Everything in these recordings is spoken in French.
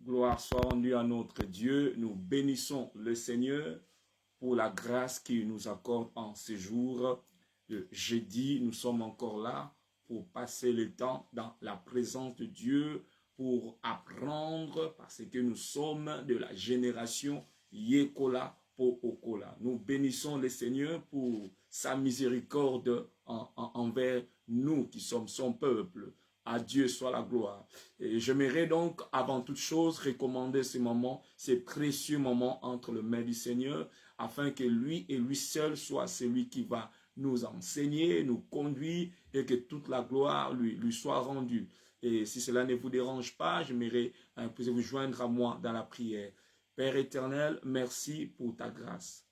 Gloire soit rendue à notre Dieu. Nous bénissons le Seigneur pour la grâce qu'il nous accorde en ce jour de jeudi. Nous sommes encore là pour passer le temps dans la présence de Dieu, pour apprendre, parce que nous sommes de la génération Yekola pour Okola. Nous bénissons le Seigneur pour sa miséricorde envers nous qui sommes son peuple. À Dieu soit la gloire. Et j'aimerais donc, avant toute chose, recommander ces moments, ces précieux moments entre les mains du Seigneur, afin que lui et lui seul soit celui qui va nous enseigner, nous conduire, et que toute la gloire lui soit rendue. Et si cela ne vous dérange pas, j'aimerais vous joindre à moi dans la prière. Père éternel, merci pour ta grâce.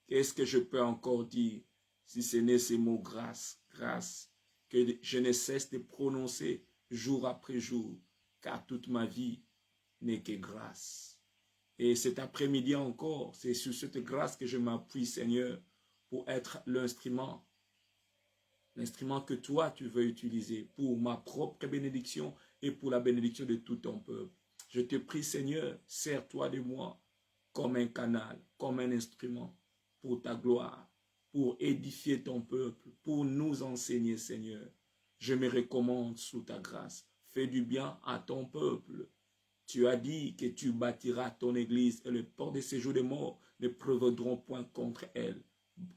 Qu'est-ce que je peux encore dire si ce n'est ces mots grâce, grâce, que je ne cesse de prononcer jour après jour, car toute ma vie n'est que grâce. Et cet après-midi encore, c'est sur cette grâce que je m'appuie, Seigneur, pour être l'instrument que toi tu veux utiliser pour ma propre bénédiction et pour la bénédiction de tout ton peuple. Je te prie, Seigneur, sers-toi de moi comme un canal, comme un instrument pour ta gloire, pour édifier ton peuple, pour nous enseigner, Seigneur. Je me recommande sous ta grâce. Fais du bien à ton peuple. Tu as dit que tu bâtiras ton église et les portes de séjour des morts ne prévaudront point contre elle.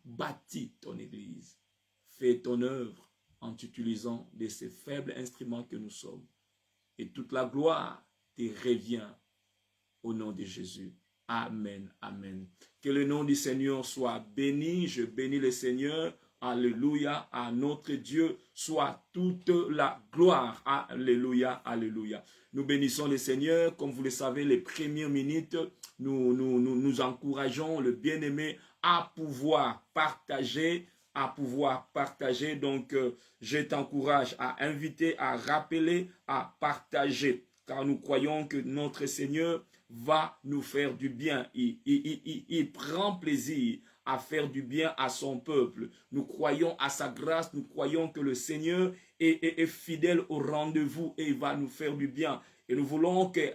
Bâtis ton église. Fais ton œuvre en t'utilisant de ces faibles instruments que nous sommes. Et toute la gloire te revient au nom de Jésus. Amen, amen. Que le nom du Seigneur soit béni. Je bénis le Seigneur. Alléluia. À notre Dieu soit toute la gloire. Alléluia, alléluia. Nous bénissons le Seigneur. Comme vous le savez, les premières minutes, nous encourageons le bien-aimé à pouvoir partager. Donc, je t'encourage à inviter, à rappeler, à partager. Car nous croyons que notre Seigneur va nous faire du bien. Il prend plaisir à faire du bien à son peuple. Nous croyons à sa grâce, nous croyons que le Seigneur est fidèle au rendez-vous et il va nous faire du bien. Et nous voulons que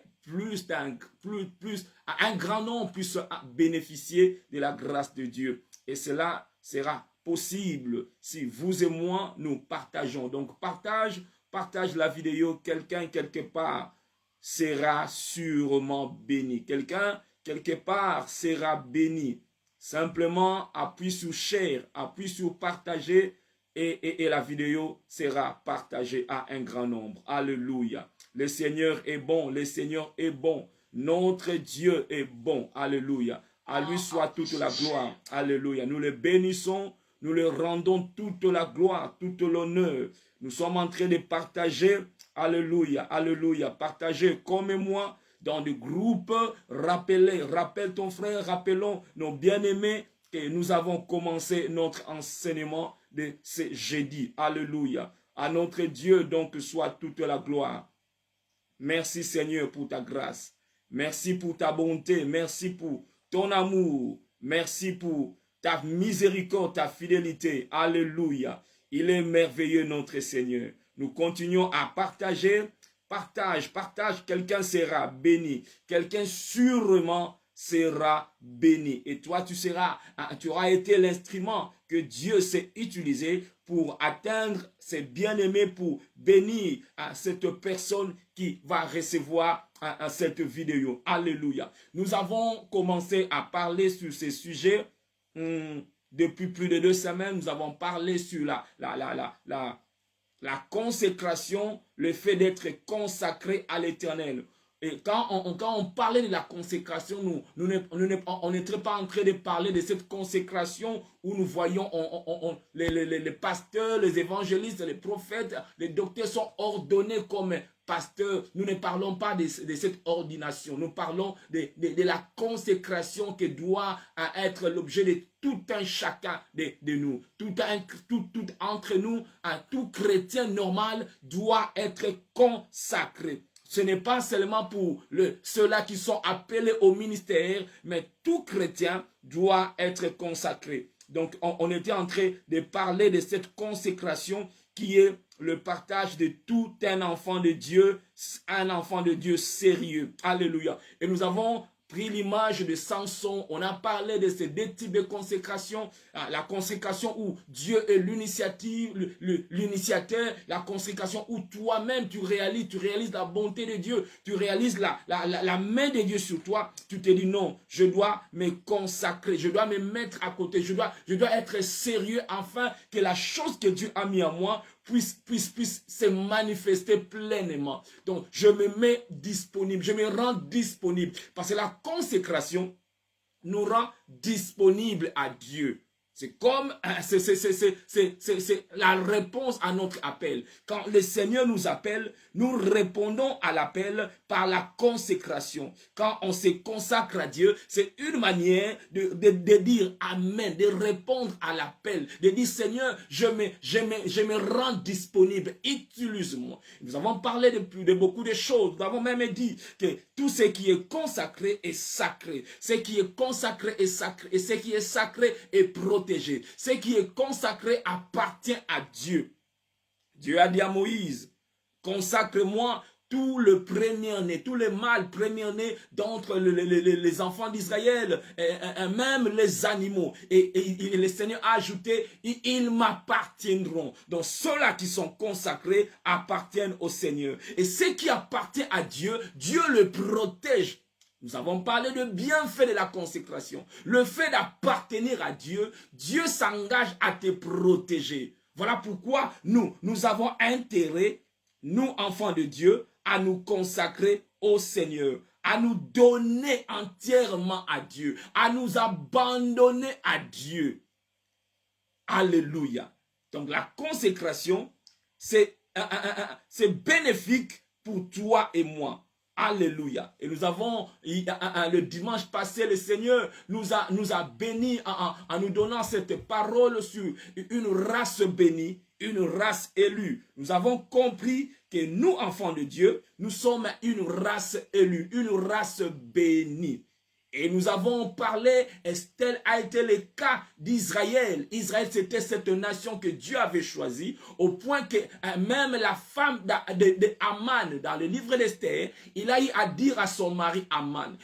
un grand nombre puisse bénéficier de la grâce de Dieu. Et cela sera possible si vous et moi nous partageons. Donc partage la vidéo. Quelqu'un quelque part sera sûrement béni. Quelqu'un quelque part sera béni. Simplement appuie sur share, appuie sur partager et la vidéo sera partagée à un grand nombre. Alléluia. Le Seigneur est bon, le Seigneur est bon. Notre Dieu est bon. Alléluia. À lui soit toute la gloire. Alléluia. Nous le bénissons, nous le rendons toute la gloire, toute l'honneur. Nous sommes en train de partager. Alléluia, alléluia. Partager comme moi dans des groupes. Rappelle ton frère, rappelons nos bien-aimés que nous avons commencé notre enseignement de ce jeudi. Alléluia. À notre Dieu donc soit toute la gloire. Merci Seigneur pour ta grâce. Merci pour ta bonté. Merci pour ton amour. Merci pour ta miséricorde, ta fidélité. Alléluia. Il est merveilleux notre Seigneur. Nous continuons à partager. Partage. Quelqu'un sera béni. Quelqu'un sûrement sera béni. Et toi, tu auras été l'instrument que Dieu s'est utilisé pour atteindre ses bien-aimés, pour bénir cette personne qui va recevoir cette vidéo. Alléluia. Nous avons commencé à parler sur ces sujets depuis plus de 2 semaines. Nous avons parlé sur la consécration, le fait d'être consacré à l'Éternel. Et quand on parlait de la consécration, on n'était pas en train de parler de cette consécration où nous voyons les pasteurs, les évangélistes, les prophètes, les docteurs sont ordonnés comme pasteurs. Nous ne parlons pas de cette ordination. Nous parlons de la consécration qui doit être l'objet de tout un chacun de nous. Tout entre nous, tout chrétien normal doit être consacré. Ce n'est pas seulement pour ceux-là qui sont appelés au ministère, mais tout chrétien doit être consacré. Donc, on était en train de parler de cette consécration qui est le partage de tout un enfant de Dieu sérieux. Alléluia. Et nous avons pris l'image de Samson, on a parlé de ces deux types de consécration, la consécration où Dieu est l'initiative, l'initiateur, la consécration où toi-même tu réalises la bonté de Dieu, tu réalises la main de Dieu sur toi, tu te dis non, je dois me consacrer, je dois me mettre à côté, je dois être sérieux afin que la chose que Dieu a mis en moi puisse se manifester pleinement. Donc, je me mets disponible, je me rends disponible. Parce que la consécration nous rend disponibles à Dieu. C'est comme, c'est la réponse à notre appel. Quand le Seigneur nous appelle, nous répondons à l'appel par la consécration. Quand on se consacre à Dieu, c'est une manière de dire Amen, de répondre à l'appel, de dire Seigneur, je me rends disponible, utilise-moi. Nous avons parlé de beaucoup de choses. Nous avons même dit que tout ce qui est consacré est sacré. Ce qui est consacré est sacré. Et ce qui est sacré est protégé. Ce qui est consacré appartient à Dieu. Dieu a dit à Moïse, consacre-moi tout le premier-né, tout le mâle premier-né d'entre les enfants d'Israël, même les animaux. Et le Seigneur a ajouté, ils m'appartiendront. Donc ceux-là qui sont consacrés appartiennent au Seigneur. Et ce qui appartient à Dieu, Dieu le protège. Nous avons parlé de bienfait de la consécration. Le fait d'appartenir à Dieu, Dieu s'engage à te protéger. Voilà pourquoi nous avons intérêt, nous enfants de Dieu, à nous consacrer au Seigneur, à nous donner entièrement à Dieu, à nous abandonner à Dieu. Alléluia. Donc la consécration, c'est bénéfique pour toi et moi. Alléluia. Et nous avons, le dimanche passé, le Seigneur nous a bénis en nous donnant cette parole sur une race bénie, une race élue. Nous avons compris que nous, enfants de Dieu, nous sommes une race élue, une race bénie. Et nous avons parlé, et tel a été le cas d'Israël. Israël, c'était cette nation que Dieu avait choisie, au point que même la femme d'Aman, dans le livre d'Esther, il a eu à dire à son mari Aman,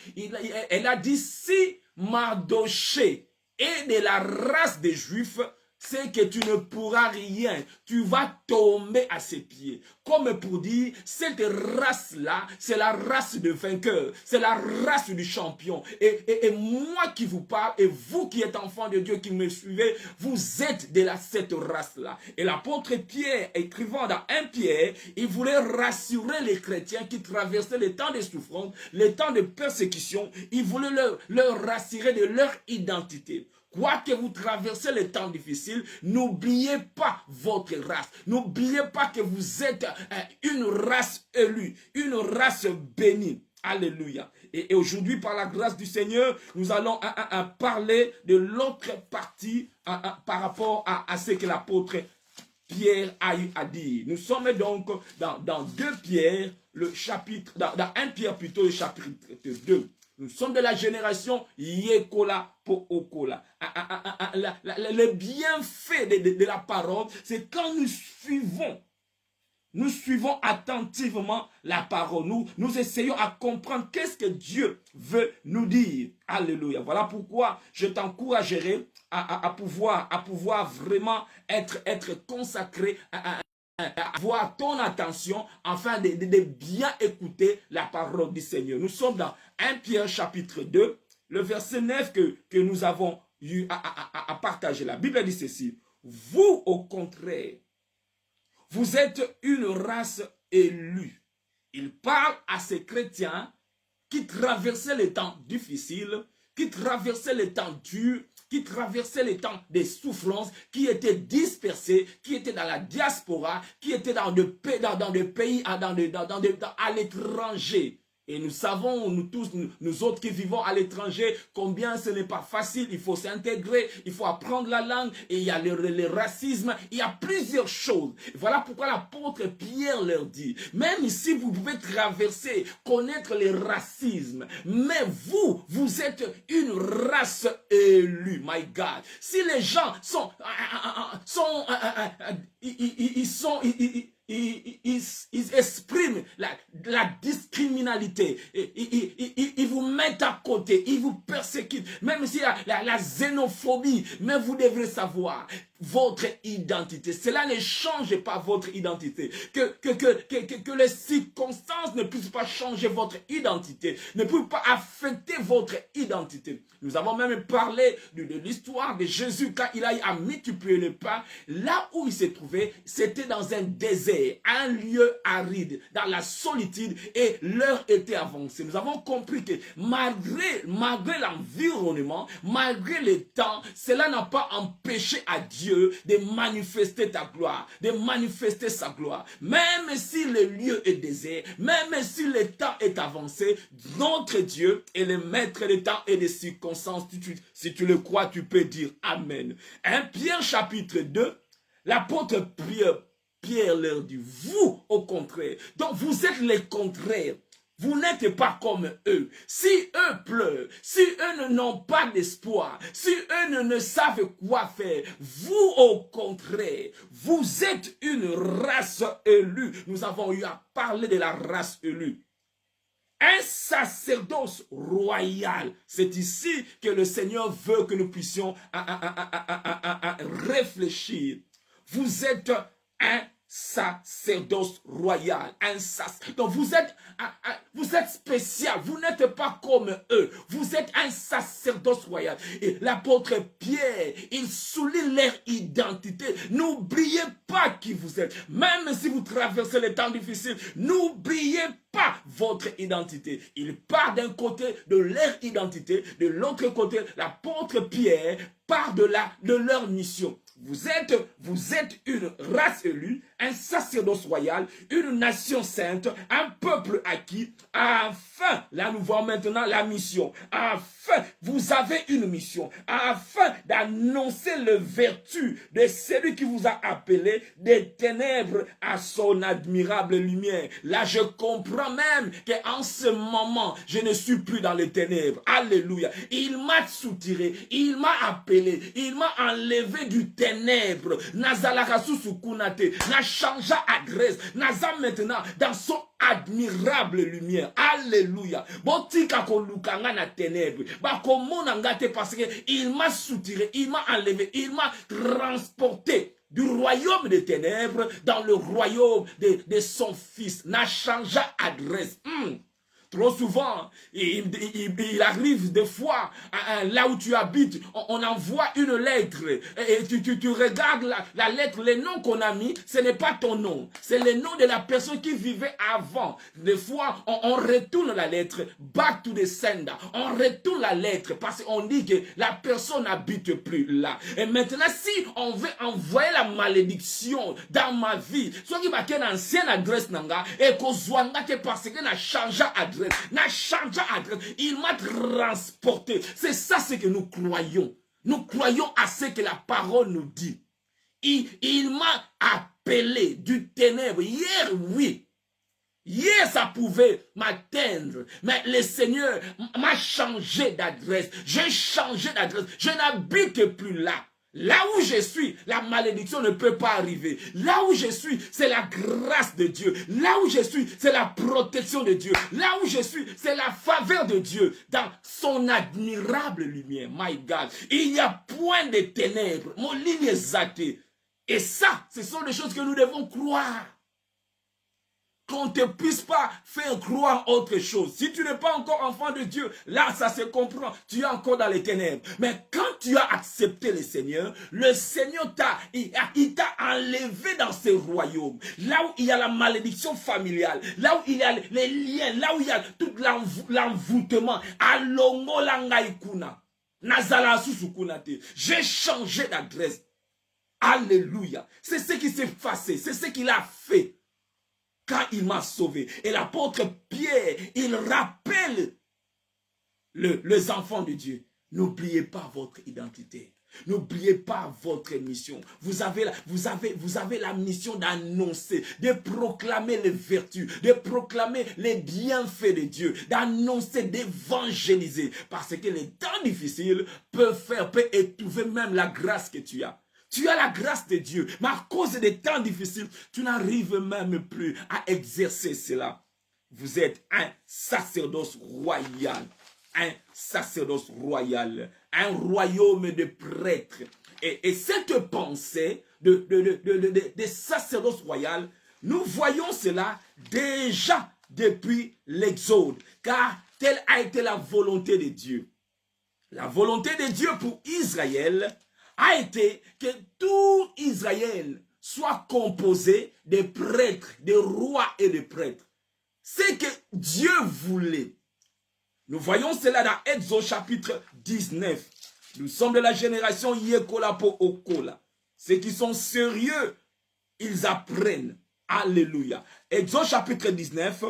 elle a dit, si Mardoché est de la race des Juifs, c'est que tu ne pourras rien. Tu vas tomber à ses pieds. Comme pour dire, cette race-là, c'est la race de vainqueur. C'est la race du champion. Et moi qui vous parle, et vous qui êtes enfants de Dieu, qui me suivez, vous êtes de cette race-là. Et l'apôtre Pierre, écrivant dans 1 Pierre, il voulait rassurer les chrétiens qui traversaient les temps de souffrance, les temps de persécution. Il voulait leur rassurer de leur identité. Quoique vous traversez les temps difficiles, n'oubliez pas votre race. N'oubliez pas que vous êtes une race élue, une race bénie. Alléluia. Et aujourd'hui, par la grâce du Seigneur, nous allons parler de l'autre partie par rapport à ce que l'apôtre Pierre a eu à dire. Nous sommes donc dans 2 Pierre, le chapitre, dans 1 Pierre plutôt, le chapitre 2. Nous sommes de la génération Yekola po Okola. Le bienfait de la parole, c'est quand nous suivons attentivement la parole. Nous essayons à comprendre qu'est-ce que Dieu veut nous dire. Alléluia. Voilà pourquoi je t'encouragerai à pouvoir vraiment être consacré à avoir ton attention afin de bien écouter la parole du Seigneur. Nous sommes dans 1 Pierre chapitre 2, le verset 9 que nous avons eu à partager. La Bible dit ceci: vous, au contraire, vous êtes une race élue. Il parle à ces chrétiens qui traversaient les temps difficiles, qui traversaient les temps durs, qui traversaient les temps des souffrances, qui étaient dispersés, qui étaient dans la diaspora, qui étaient dans des pays, à l'étranger. Et nous savons, nous tous, nous autres qui vivons à l'étranger, combien ce n'est pas facile. Il faut s'intégrer, il faut apprendre la langue. Et il y a le racisme, il y a plusieurs choses. Voilà pourquoi l'apôtre Pierre leur dit, même si vous pouvez traverser, connaître le racisme, mais vous êtes une race élue, my God. Si les gens ils expriment la discriminalité, ils vous mettent à côté, ils vous persécutent, même s'il y a la xénophobie, mais vous devrez savoir votre identité. Cela ne change pas votre identité. Que les circonstances ne puissent pas changer votre identité, ne puissent pas affecter votre identité. Nous avons même parlé de l'histoire de Jésus quand il a eu à multiplier le pain. Là où il s'est trouvé, c'était dans un désert, un lieu aride, dans la solitude, et l'heure était avancée. Nous avons compris que malgré l'environnement, malgré le temps, cela n'a pas empêché à Dieu de manifester ta gloire, de manifester sa gloire. Même si le lieu est désert, même si le temps est avancé, notre Dieu est le maître des temps et des circonstances. Si tu le crois, tu peux dire Amen. 1 Pierre chapitre 2, l'apôtre Pierre leur dit, vous au contraire, donc vous êtes les contraires. Vous n'êtes pas comme eux. Si eux pleurent, si eux n'ont pas d'espoir, si eux ne savent quoi faire, vous au contraire, vous êtes une race élue. Nous avons eu à parler de la race élue. Un sacerdoce royal. C'est ici que le Seigneur veut que nous puissions réfléchir. Vous êtes un sacerdoce royal, donc vous êtes spécial, vous n'êtes pas comme eux, vous êtes un sacerdoce royal. Et l'apôtre Pierre, il souligne leur identité. N'oubliez pas qui vous êtes, même si vous traversez les temps difficiles, n'oubliez pas votre identité. Il part d'un côté de leur identité, de l'autre côté, l'apôtre Pierre part de leur mission. Vous êtes une race élue, un sacerdoce royal, une nation sainte, un peuple acquis. Enfin, là nous voyons maintenant la mission. Enfin, vous avez une mission. Afin d'annoncer le vertu de celui qui vous a appelé des ténèbres à son admirable lumière. Là, je comprends même qu'en ce moment, je ne suis plus dans les ténèbres. Alléluia. Il m'a soutiré, il m'a appelé, il m'a enlevé du ténèbre. N'a changé adresse, n'a maintenant dans son admirable lumière. Alléluia. Botika ko lukanga na ténèbres. Ba komona ngate parce que il m'a soutiré, il m'a enlevé, il m'a transporté du royaume des ténèbres dans le royaume de son fils. N'a changé adresse. Trop souvent, il arrive des fois, là où tu habites, on envoie une lettre et tu regardes la lettre, le nom qu'on a mis, ce n'est pas ton nom, c'est le nom de la personne qui vivait avant. Des fois, on retourne la lettre, back to the sender, on retourne la lettre parce qu'on dit que la personne n'habite plus là. Et maintenant, si on veut envoyer la malédiction dans ma vie, soit qui va une ancienne adresse nanga et qu'on soit parce qu'il a changé adresse. N'a changé adresse, il m'a transporté. C'est ça ce que nous croyons. Nous croyons à ce que la parole nous dit. Il m'a appelé du ténèbre. Hier, oui. Hier, ça pouvait m'atteindre. Mais le Seigneur m'a changé d'adresse. J'ai changé d'adresse. Je n'habite plus là. Là où je suis, la malédiction ne peut pas arriver. Là où je suis, c'est la grâce de Dieu. Là où je suis, c'est la protection de Dieu. Là où je suis, c'est la faveur de Dieu dans son admirable lumière. My God, il n'y a point de ténèbres. Mon ligne est zatée. Et ça, ce sont des choses que nous devons croire. Qu'on ne te puisse pas faire croire autre chose. Si tu n'es pas encore enfant de Dieu, là, ça se comprend. Tu es encore dans les ténèbres. Mais quand tu as accepté le Seigneur t'a enlevé dans ce royaume. Là où il y a la malédiction familiale, là où il y a les liens, là où il y a tout l'envoûtement. Alongo langaikuna. Nazala susukunate. J'ai changé d'adresse. Alléluia. C'est ce qui s'est passé. C'est ce qu'il a fait. quand il m'a sauvé. Et l'apôtre Pierre, il rappelle les enfants de Dieu. N'oubliez pas votre identité. N'oubliez pas votre mission. Vous avez la mission d'annoncer, de proclamer les vertus, de proclamer les bienfaits de Dieu, d'annoncer, d'évangéliser. Parce que les temps difficiles peuvent étouffer même la grâce que tu as. Tu as la grâce de Dieu, mais à cause des temps difficiles, tu n'arrives même plus à exercer cela. Vous êtes un sacerdoce royal. Un sacerdoce royal, un royaume de prêtres. Et cette pensée de sacerdoce royal, nous voyons cela déjà depuis l'Exode, car telle a été la volonté de Dieu. La volonté de Dieu pour Israël a été que tout Israël soit composé de prêtres, de rois et de prêtres. C'est que Dieu voulait. Nous voyons cela dans Exode chapitre 19. Nous sommes de la génération Yekola po Okola. Ceux qui sont sérieux, ils apprennent. Alléluia. Exode chapitre 19,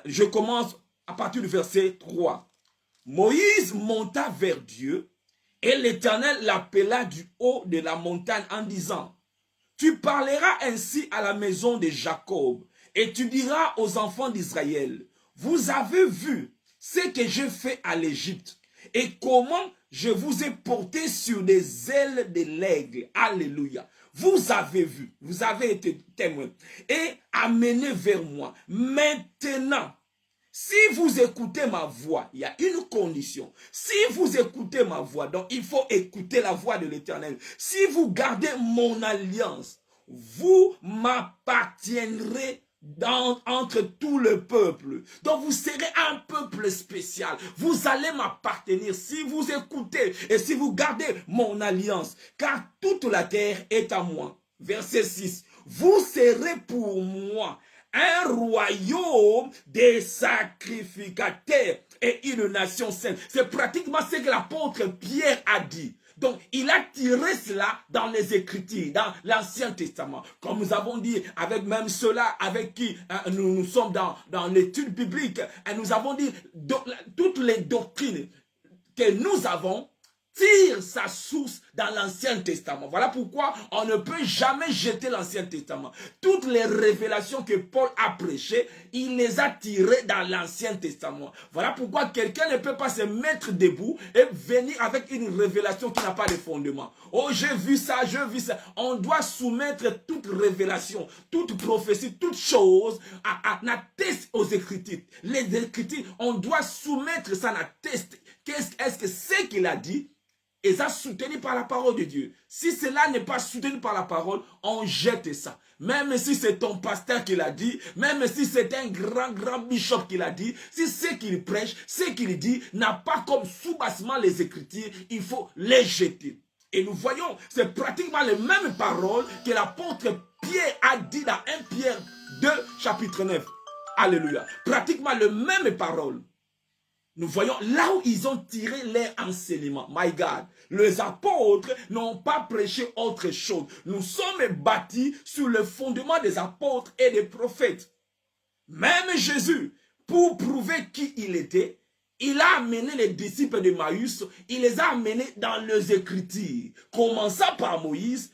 je commence à partir du verset 3. Moïse monta vers Dieu et l'Éternel l'appela du haut de la montagne en disant, tu parleras ainsi à la maison de Jacob et tu diras aux enfants d'Israël, vous avez vu ce que j'ai fait à l'Égypte et comment je vous ai porté sur des ailes de l'aigle. Alléluia. Vous avez vu, vous avez été témoin et amené vers moi. Maintenant, si vous écoutez ma voix, il y a une condition. Si vous écoutez ma voix, donc il faut écouter la voix de l'Éternel. Si vous gardez mon alliance, vous m'appartiendrez entre tout le peuple. Donc vous serez un peuple spécial. Vous allez m'appartenir si vous écoutez et si vous gardez mon alliance. Car toute la terre est à moi. Verset 6. Vous serez pour moi un royaume des sacrificateurs et une nation sainte. C'est pratiquement ce que l'apôtre Pierre a dit. Donc, il a tiré cela dans les Écritures, dans l'Ancien Testament. Comme nous avons dit, avec même ceux-là avec qui nous sommes dans l'étude biblique, et nous avons dit, toutes les doctrines que nous avons tire sa source dans l'Ancien Testament. Voilà pourquoi on ne peut jamais jeter l'Ancien Testament. Toutes les révélations que Paul a prêchées, il les a tirées dans l'Ancien Testament. Voilà pourquoi quelqu'un ne peut pas se mettre debout et venir avec une révélation qui n'a pas de fondement. Oh, j'ai vu ça, j'ai vu ça. On doit soumettre toute révélation, toute prophétie, toute chose à test aux Écritures. Les Écritures, on doit soumettre ça à test. Qu'est-ce que c'est qu'il a dit? Et ça soutenu par la parole de Dieu. Si cela n'est pas soutenu par la parole, on jette ça. Même si c'est ton pasteur qui l'a dit, même si c'est un grand bishop qui l'a dit, si ce qu'il prêche, ce qu'il dit n'a pas comme soubassement les Écritures, il faut les jeter. Et nous voyons, c'est pratiquement les mêmes paroles que l'apôtre Pierre a dit dans 1 Pierre 2, chapitre 9. Alléluia. Pratiquement les mêmes paroles. Nous voyons là où ils ont tiré leur enseignement. My God, les apôtres n'ont pas prêché autre chose. Nous sommes bâtis sur le fondement des apôtres et des prophètes. Même Jésus, pour prouver qui il était, il a amené les disciples de Maüs, il les a amenés dans les Écritures. Commençant par Moïse,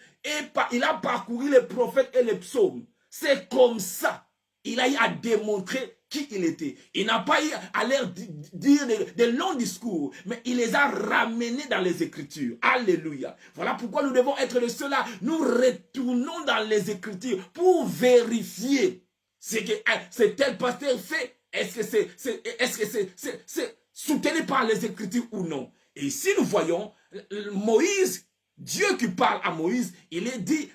il a parcouru les prophètes et les psaumes. C'est comme ça. Il a eu à démontrer qui il était. Il n'a pas eu à leur dire de longs discours, mais il les a ramenés dans les Écritures. Alléluia. Voilà pourquoi nous devons être de ceux-là. Nous retournons dans les Écritures pour vérifier ce que tel pasteur fait. Est-ce que c'est soutenu par les Écritures ou non? Et ici nous voyons Moïse, Dieu qui parle à Moïse, il est dit,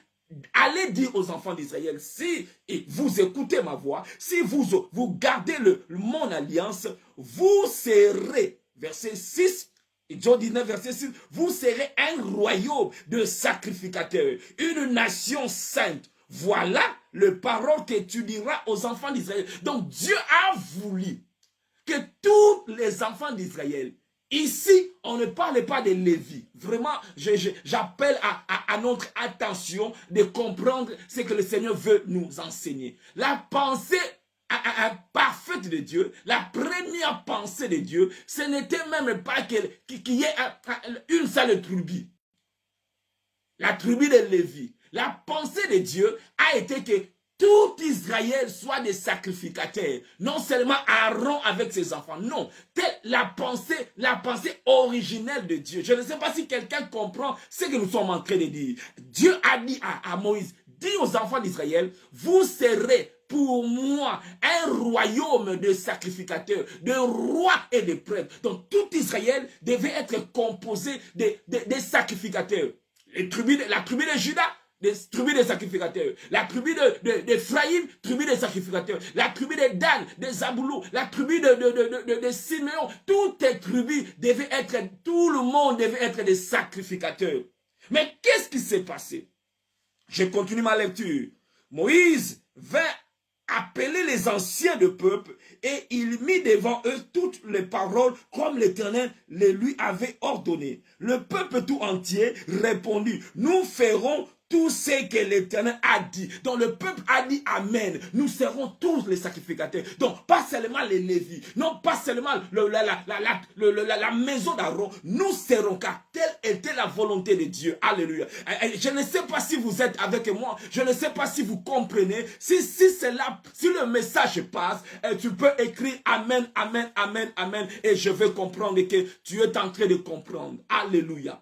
allez dire aux enfants d'Israël, si vous écoutez ma voix, si vous gardez mon alliance, vous serez, verset 6, Exode 19, verset 6, vous serez un royaume de sacrificateurs, une nation sainte. Voilà le parole que tu diras aux enfants d'Israël. Donc Dieu a voulu que tous les enfants d'Israël, Ici, on ne parle pas de Lévi. Vraiment, j'appelle à notre attention de comprendre ce que le Seigneur veut nous enseigner. La pensée parfaite de Dieu, la première pensée de Dieu, ce n'était même pas qu'il y ait une seule tribu. La tribu de Lévi. La pensée de Dieu a été que tout Israël soit des sacrificateurs. Non seulement Aaron avec ses enfants. Non. Telle la pensée originelle de Dieu. Je ne sais pas si quelqu'un comprend ce que nous sommes en train de dire. Dieu a dit à Moïse, dis aux enfants d'Israël, vous serez pour moi un royaume de sacrificateurs, de rois et de prêtres. Donc tout Israël devait être composé des sacrificateurs. La tribu de Juda, des tribus des sacrificateurs. La tribu d'Ephraïm, tribu des sacrificateurs. La tribu de Dan, des Zaboulou, la tribu de Siméon. Toutes les tribus devaient être, tout le monde devait être des sacrificateurs. Mais qu'est-ce qui s'est passé? Je continue ma lecture. Moïse vint appeler les anciens du peuple et il mit devant eux toutes les paroles comme l'Éternel les lui avait ordonné. Le peuple tout entier répondit, nous ferons tout ce que l'Éternel a dit. Donc le peuple a dit Amen. Nous serons tous les sacrificateurs. Donc pas seulement les Lévis, non pas seulement la maison d'Aaron. Nous serons, car telle était la volonté de Dieu. Alléluia. Je ne sais pas si vous êtes avec moi. Je ne sais pas si vous comprenez. Si le message passe, tu peux écrire Amen, Amen, Amen, Amen. Et je vais comprendre que tu es en train de comprendre. Alléluia.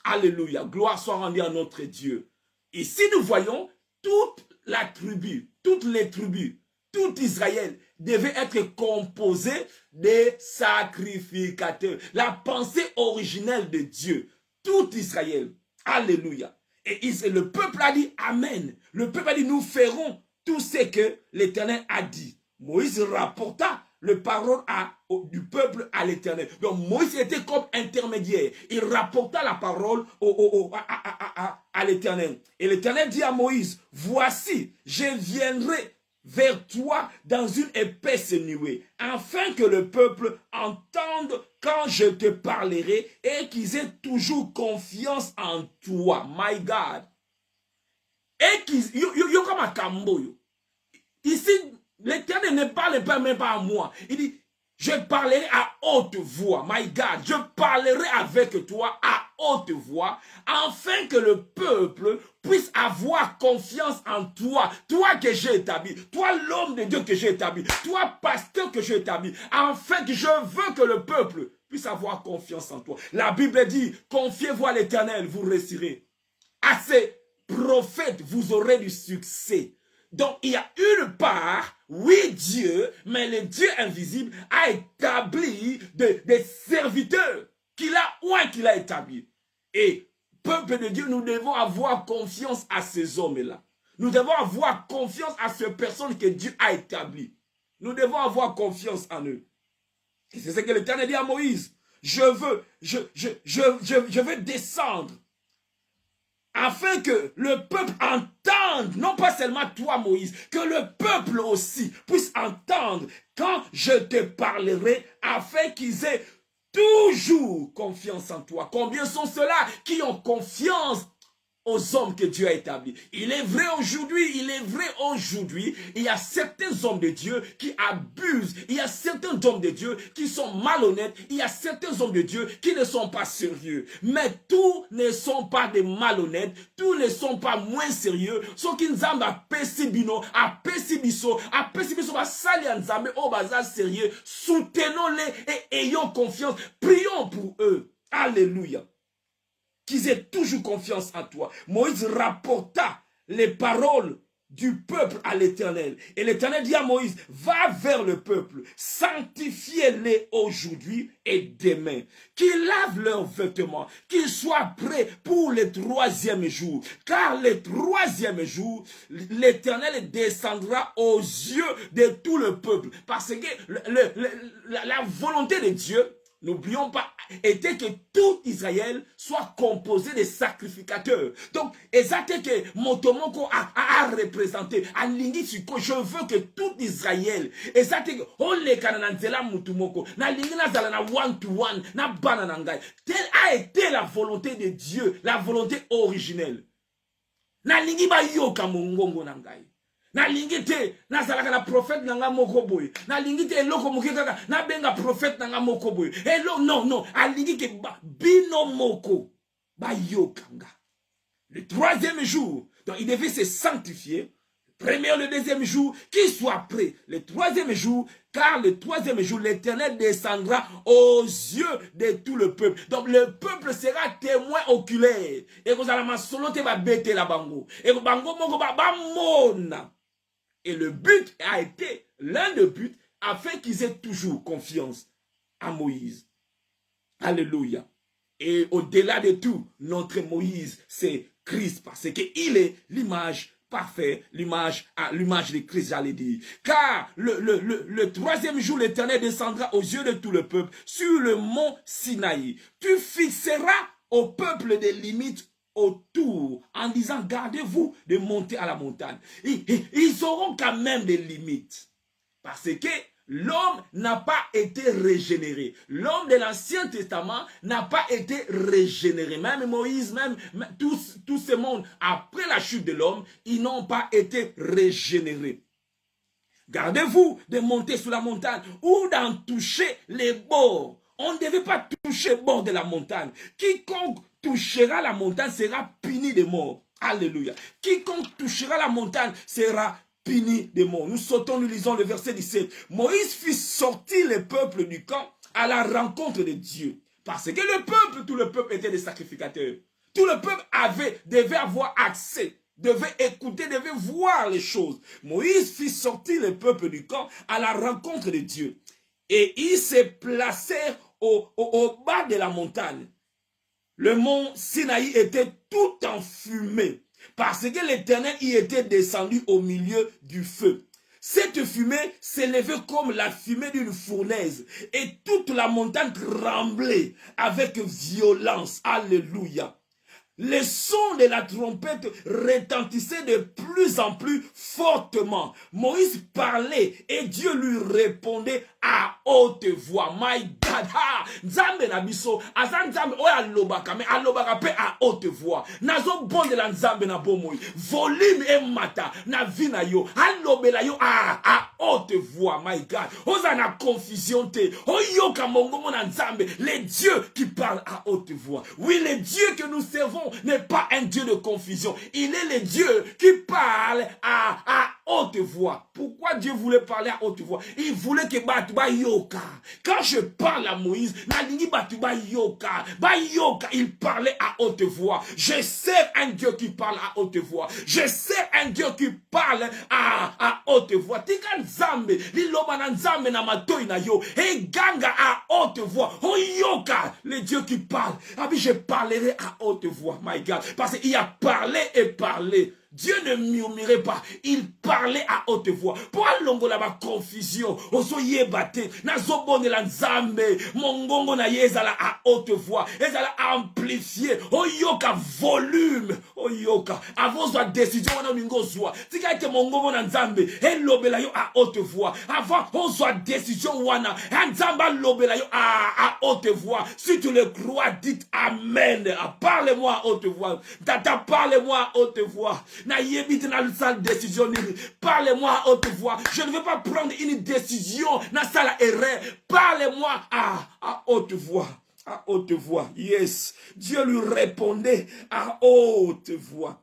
Alléluia. Gloire soit rendue à notre Dieu. Ici, nous voyons toute la tribu, toutes les tribus, tout Israël devait être composé des sacrificateurs. La pensée originelle de Dieu, tout Israël. Alléluia. Et le peuple a dit Amen. Le peuple a dit nous ferons tout ce que l'Éternel a dit. Moïse rapporta le parole du peuple à l'Éternel. Donc Moïse était comme intermédiaire. Il rapporta la parole à l'Éternel. Et l'Éternel dit à Moïse, voici, je viendrai vers toi dans une épaisse nuée, afin que le peuple entende quand je te parlerai et qu'ils aient toujours confiance en toi. My God. Et qu'ils yo comme un cambo. Ici, l'Éternel ne parle pas même pas à moi. Il dit, je parlerai à haute voix. My God, je parlerai avec toi à haute voix, afin que le peuple puisse avoir confiance en toi. Toi que j'ai établi, toi l'homme de Dieu que j'ai établi, toi pasteur que j'ai établi, afin que je veux que le peuple puisse avoir confiance en toi. La Bible dit, confiez-vous à l'Éternel, vous réussirez. À ces prophètes, vous aurez du succès. Donc, il y a une part, oui, Dieu, mais le Dieu invisible a établi des serviteurs qu'il a établis. Et, peuple de Dieu, nous devons avoir confiance à ces hommes-là. Nous devons avoir confiance à ces personnes que Dieu a établies. Nous devons avoir confiance en eux. Et c'est ce que l'Éternel dit à Moïse. Je veux descendre, afin que le peuple entende, non pas seulement toi Moïse, que le peuple aussi puisse entendre quand je te parlerai, afin qu'ils aient toujours confiance en toi. Combien sont ceux-là qui ont confiance aux hommes que Dieu a établis? Il est vrai aujourd'hui, il y a certains hommes de Dieu qui abusent, il y a certains hommes de Dieu qui sont malhonnêtes, il y a certains hommes de Dieu qui ne sont pas sérieux. Mais tous ne sont pas des malhonnêtes, tous ne sont pas moins sérieux. Ceux qui nous ont sérieux, soutenons-les et ayons confiance, prions pour eux. Alléluia. Qu'ils aient toujours confiance en toi. Moïse rapporta les paroles du peuple à l'Éternel. Et l'Éternel dit à Moïse, va vers le peuple, sanctifiez-les aujourd'hui et demain, qu'ils lavent leurs vêtements, qu'ils soient prêts pour le 3e jour. Car le 3e jour, l'Éternel descendra aux yeux de tout le peuple. Parce que la volonté de Dieu, n'oublions pas, était que tout Israël soit composé de sacrificateurs. Donc, exact que Motomoko a représenté, je veux que tout Israël, exact que Ole Kanananzela Mutumoko, na lingi na zala na one to one, na bananangai. Telle a été la volonté de Dieu, la volonté originelle. Na lingi ba yoka mongongo nangai. Na lingi te na zalaka na prophète nanga moko boy. Na lingi te eloko moke kaka na benga prophète nanga moko boy. Elo non, a lingi ke bino moko ba yokanga. Le troisième jour, donc il devait se sanctifier. Le premier, le deuxième jour, qu'il soit prêt. Le troisième jour, car le troisième jour, l'Éternel descendra aux yeux de tout le peuple. Donc le peuple sera témoin oculaire. Et vous allez ma solote va bêter la bango. Et vous bango moko ba mona. Et le but a été, l'un des buts, afin qu'ils aient toujours confiance à Moïse. Alléluia. Et au-delà de tout, notre Moïse, c'est Christ, parce qu'il est l'image parfaite, l'image de Christ, j'allais dire. Car le troisième jour, l'Éternel descendra aux yeux de tout le peuple sur le mont Sinaï. Tu fixeras au peuple des limites autour, en disant, gardez-vous de monter à la montagne. Ils auront quand même des limites. Parce que l'homme n'a pas été régénéré. L'homme de l'Ancien Testament n'a pas été régénéré. Même Moïse, même tout ce monde, après la chute de l'homme, ils n'ont pas été régénérés. Gardez-vous de monter sur la montagne ou d'en toucher les bords. On ne devait pas toucher les bords de la montagne. Quiconque touchera la montagne sera puni de mort. Alléluia. Quiconque touchera la montagne sera puni de mort. Nous sautons, nous lisons le verset 17. Moïse fit sortir le peuple du camp à la rencontre de Dieu. Parce que le peuple, tout le peuple était des sacrificateurs. Tout le peuple devait avoir accès, devait écouter, devait voir les choses. Moïse fit sortir le peuple du camp à la rencontre de Dieu. Et ils se placèrent au bas de la montagne. Le mont Sinaï était tout enfumé parce que l'Éternel y était descendu au milieu du feu. Cette fumée s'élevait comme la fumée d'une fournaise et toute la montagne tremblait avec violence. Alléluia. Les sons de la trompette retentissaient de plus en plus fortement. Moïse parlait et Dieu lui répondait à haute voix. My God, Nzambe na biso, azan Nzambe oya alobaka, mais alobaka pe à haute voix. Nazo bonde la Nzambe na bomoi. Volume et mata na vina yo, alobela yo à haute voix. My God, oza na confusion te. Oyoka mongongo na Nzambe, les dieux qui parlent à haute voix. Oui, les dieux que nous servons n'est pas un Dieu de confusion. Il est le Dieu qui parle à haute voix. Pourquoi Dieu voulait parler à haute voix? Il voulait que Batuba Yoka. Quand je parle à Moïse, Batuba Yoka, il parlait à haute voix. Je sers un Dieu qui parle à haute voix. Je sers un Dieu qui parle à haute voix. Tika Nzambe, Lilobana Nzambe na matoi na yo, et ganga à haute voix. Oh Yoka, le Dieu qui parle. Ah oui, je parlerai à haute voix, my God. Parce qu'il a parlé et parlé. Dieu ne murmurait pas, il parlait à haute voix. Pour alongo la confusion, oso yebate, na zobone la nzambe, mongongo na yezala à haute voix, ezala amplifié, oyoka volume, oyoka, avant soit décision wana mingo zwa, tika ite mongongo na nzambe, elobela yo à haute voix, avant on soit décision wana, nzamba lobela yo à haute voix. Si tu le crois, dites amen. Parle-moi à haute voix. Tata, parle-moi à haute voix. Parlez-moi à haute voix. Je ne veux pas prendre une décision. Parlez-moi à haute voix. À haute voix. Yes. Dieu lui répondait à haute voix.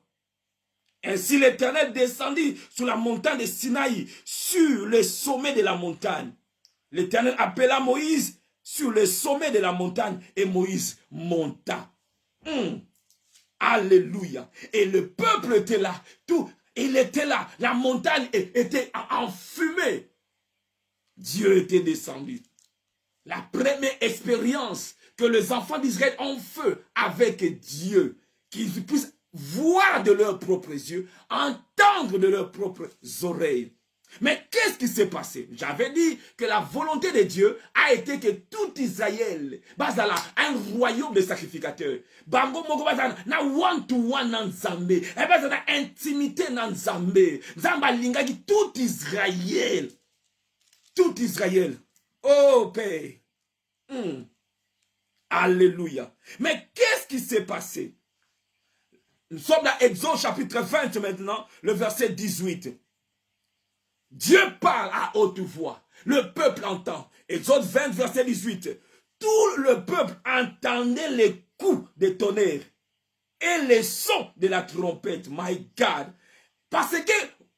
Ainsi l'Éternel descendit sur la montagne de Sinaï, sur le sommet de la montagne. L'Éternel appela Moïse sur le sommet de la montagne et Moïse monta. Alléluia. Et le peuple était là. Tout, il était là. La montagne était en fumée. Dieu était descendu. La première expérience que les enfants d'Israël ont fait avec Dieu, qu'ils puissent voir de leurs propres yeux, entendre de leurs propres oreilles. Mais qu'est-ce qui s'est passé? J'avais dit que la volonté de Dieu a été que tout Israël, bazala, un royaume de sacrificateurs. Bango moko bazala, na one to one nan Nzambe. Et bazala intimité nan Nzambe. Nzamba lingaki tout Israël. Tout Israël. Oh Père. Alléluia. Mais qu'est-ce qui s'est passé? Nous sommes dans Exode chapitre 20 maintenant, le verset 18. Dieu parle à haute voix. Le peuple entend. Exode 20, verset 18. Tout le peuple entendait les coups de tonnerre et les sons de la trompette. My God. Parce que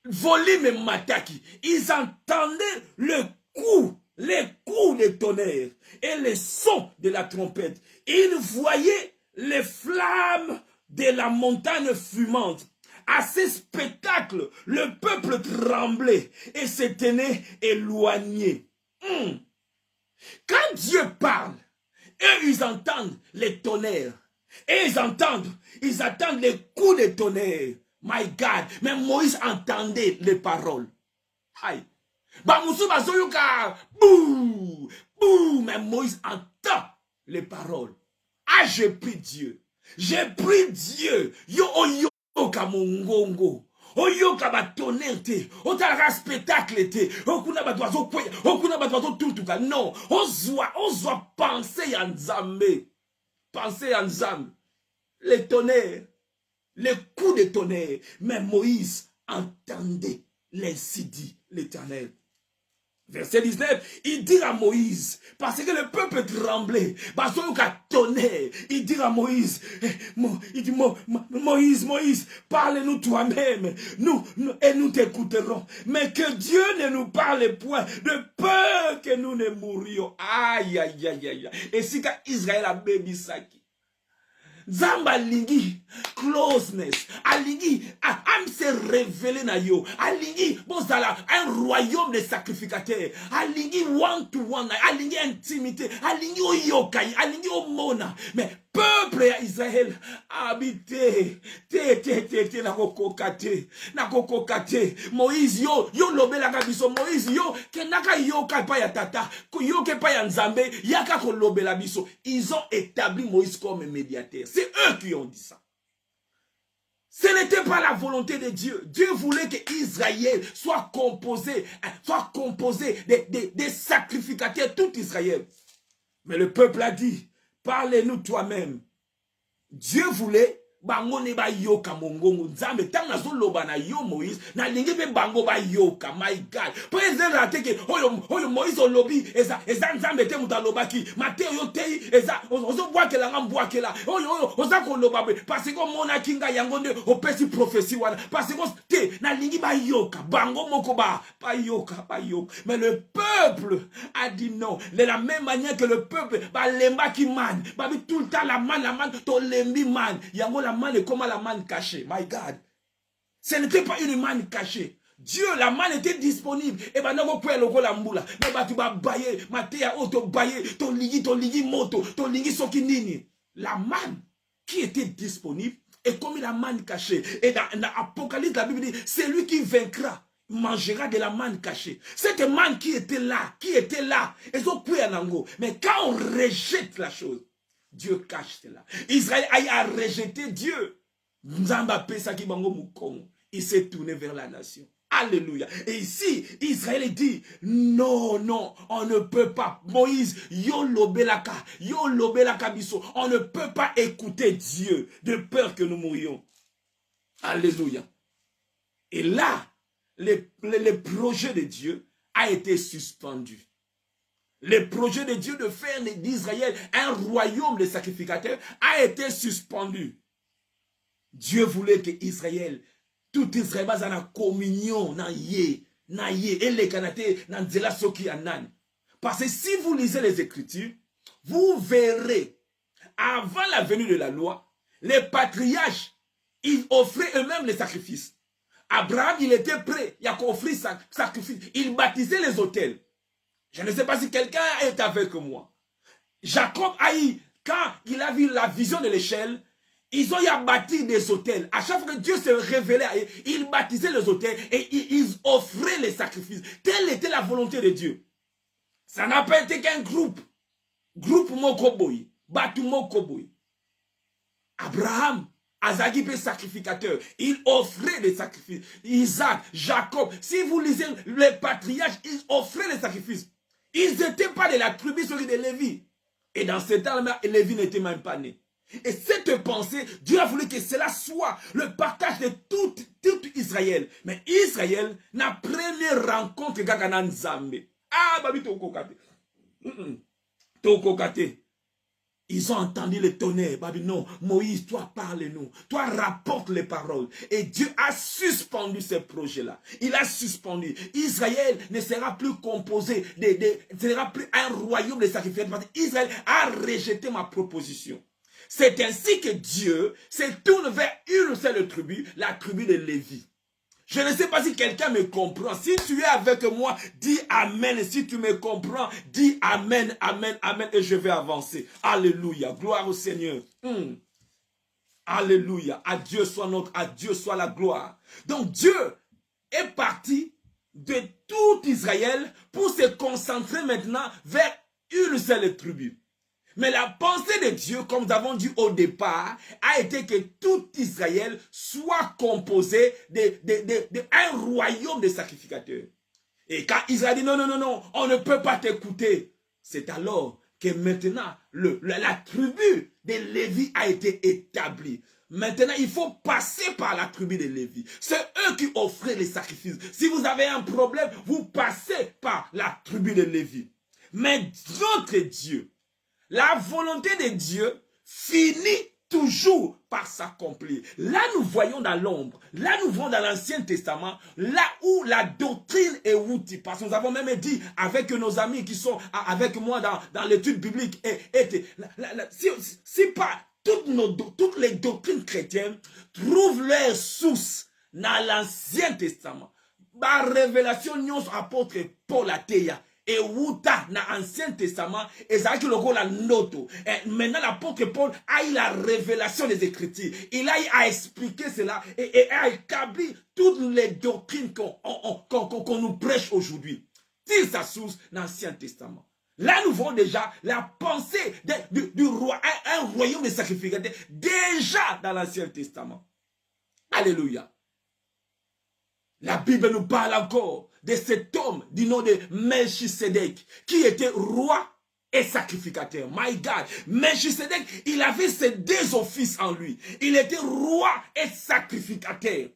volume mataki, ils entendaient les coups de tonnerre et les sons de la trompette. Ils voyaient les flammes de la montagne fumante. À ces spectacles, le peuple tremblait et se tenait éloigné. Quand Dieu parle, eux, ils entendent les tonnerres. Et ils entendent les coups de tonnerre. My God. Mais Moïse entendait les paroles. Aïe. Mais Moïse entend les paroles. Ah, j'ai pris Dieu. J'ai pris Dieu. Oyoka mongongo. Oyoka batonnerre te. Otala spectacle te. Okuna batwazo kwe. Okuna batwazo tutuka. Non. Ozwa penser à Nzambe. Penser à Nzambe. Les tonnerres. Les coups de tonnerre. Mais Moïse entendait l'ainsi dit l'Éternel. Verset 19, il dit à Moïse, parce que le peuple tremblait, parce qu'il y a tonnerre, il dit à Moïse, Moïse, parle-nous toi-même, et nous t'écouterons. Mais que Dieu ne nous parle point, de peur que nous ne mourions. Aïe, aïe, aïe, aïe. Et si Israël a béni Saki. Zamba lingi closeness alingi am se révéler na yo alingi bozala un royaume de sacrificateurs alingi one to one alingi intimité alingi oyokai alingi omona mais peuple ya Israël habité te na kokokate Moïse yo lobela biso Moïse yo kenaka yoka pa ya tata yo ke pa ya Nzambe yaka ko lobela biso. Ils ont établi Moïse comme médiateur. C'est eux qui ont dit ça. Ce n'était pas la volonté de Dieu. Dieu voulait que Israël soit composé des sacrificateurs, tout Israël. Mais le peuple a dit, parlez-nous toi-même. Dieu voulait bango ne ba yoka mongongo Nzambe tang na zoloba na yo Moïse na lingi be bango ba yoka. My God. Pour exemple ateke oyo Moïse olobi eza Nzambe te mutalobaki Mateo yo tei eza ozo bwakela ngambwakela oyo oza ko loba parce que mona kinga yango nde opesi prophétie wana parce que te na lingi ba yoka bango moko ba yoka. Mais le peuple a dit non. De la même manière que le peuple ba lemba ki man ba bi tout le temps la man to lembi man yango la manne est comme la manne cachée. My God. Ce n'était pas une manne cachée. Dieu, la manne était disponible. Et ben, non, pouvez le la moula. Mais bah, tu vas bailler, matéa, auto bailler, ton ligi moto, ton ligi sokinini. La manne qui était disponible est comme la manne cachée. Et dans l'Apocalypse, la Bible dit, c'est lui qui vaincra mangera de la manne cachée. Cette manne qui était là. Et so mais quand on rejette la chose, Dieu cache cela. Israël a rejeté Dieu. Il s'est tourné vers la nation. Alléluia. Et ici, Israël dit, non, on ne peut pas. Moïse, yo lobelaka biso. On ne peut pas écouter Dieu de peur que nous mourions. Alléluia. Et là, le projet de Dieu a été suspendu. Le projet de Dieu de faire d'Israël un royaume de sacrificateurs a été suspendu. Dieu voulait que Israël, tout Israël, base en communion, et les Canadiens, parce que si vous lisez les Écritures, vous verrez, avant la venue de la loi, les patriarches, ils offraient eux-mêmes les sacrifices. Abraham, il était prêt, il a offert sacrifice, il baptisait les autels. Je ne sais pas si quelqu'un est avec moi. Jacob quand il a vu la vision de l'échelle, Ils ont eu à bâtir des autels. À chaque fois que Dieu se révélait à eux, ils bâtissaient les autels et ils offraient les sacrifices. Telle était la volonté de Dieu. Ça n'a pas été qu'un groupe. Groupe Mokoboy. Batu Mokoboy. Abraham, Azagibé sacrificateur, il offrait des sacrifices. Isaac, Jacob, si vous lisez les patriarches, ils offraient les sacrifices. Ils n'étaient pas de la tribu de Lévi. Et dans ce temps-là, Lévi n'était même pas né. Et cette pensée, Dieu a voulu que cela soit le partage de tout Israël. Mais Israël, la première rencontre Gaganan Zambé. Ah, babi tokokate. Tokokate. Ils ont entendu le tonnerre. Babi, non, Moïse, toi parle-nous. Toi rapporte les paroles. Et Dieu a suspendu ce projet-là. Il a suspendu. Israël ne sera plus composé, ne sera plus un royaume de sacrifices. Parce qu'Israël a rejeté ma proposition. C'est ainsi que Dieu se tourne vers une seule tribu, la tribu de Lévi. Je ne sais pas si quelqu'un me comprend. Si tu es avec moi, dis Amen. Si tu me comprends, dis Amen, Amen, Amen. Et je vais avancer. Alléluia. Gloire au Seigneur. Alléluia. À Dieu soit la gloire. Donc Dieu est parti de tout Israël pour se concentrer maintenant vers une seule tribu. Mais la pensée de Dieu, comme nous avons dit au départ, a été que tout Israël soit composé d'un royaume de sacrificateurs. Et quand Israël dit non, non, non, non, on ne peut pas t'écouter, c'est alors que maintenant la tribu de Lévi a été établie. Maintenant, il faut passer par la tribu de Lévi. C'est eux qui offraient les sacrifices. Si vous avez un problème, vous passez par la tribu de Lévi. Mais notre Dieu, la volonté de Dieu finit toujours par s'accomplir. Là, nous voyons dans l'ombre. Là, nous voyons dans l'Ancien Testament, là où la doctrine est outil. Parce que nous avons même dit avec nos amis qui sont avec moi dans l'étude biblique, si pas toutes les doctrines chrétiennes trouvent leur source dans l'Ancien Testament. Par révélation, nous apôtre Paul Ateya. Et Wuta dans l'Ancien Testament, et ça qui le rôle à noto. Maintenant, l'apôtre Paul a eu la révélation des Écritures. Il a eu à expliquer cela et à établir toutes les doctrines qu'on nous prêche aujourd'hui. Tire sa source dans l'Ancien Testament. Là, nous voyons déjà la pensée du roi, un royaume de sacrificateurs, déjà dans l'Ancien Testament. Alléluia. La Bible nous parle encore de cet homme du nom de Melchisedec qui était roi et sacrificateur. My God, Melchisedec, il avait ces deux offices en lui. Il était roi et sacrificateur.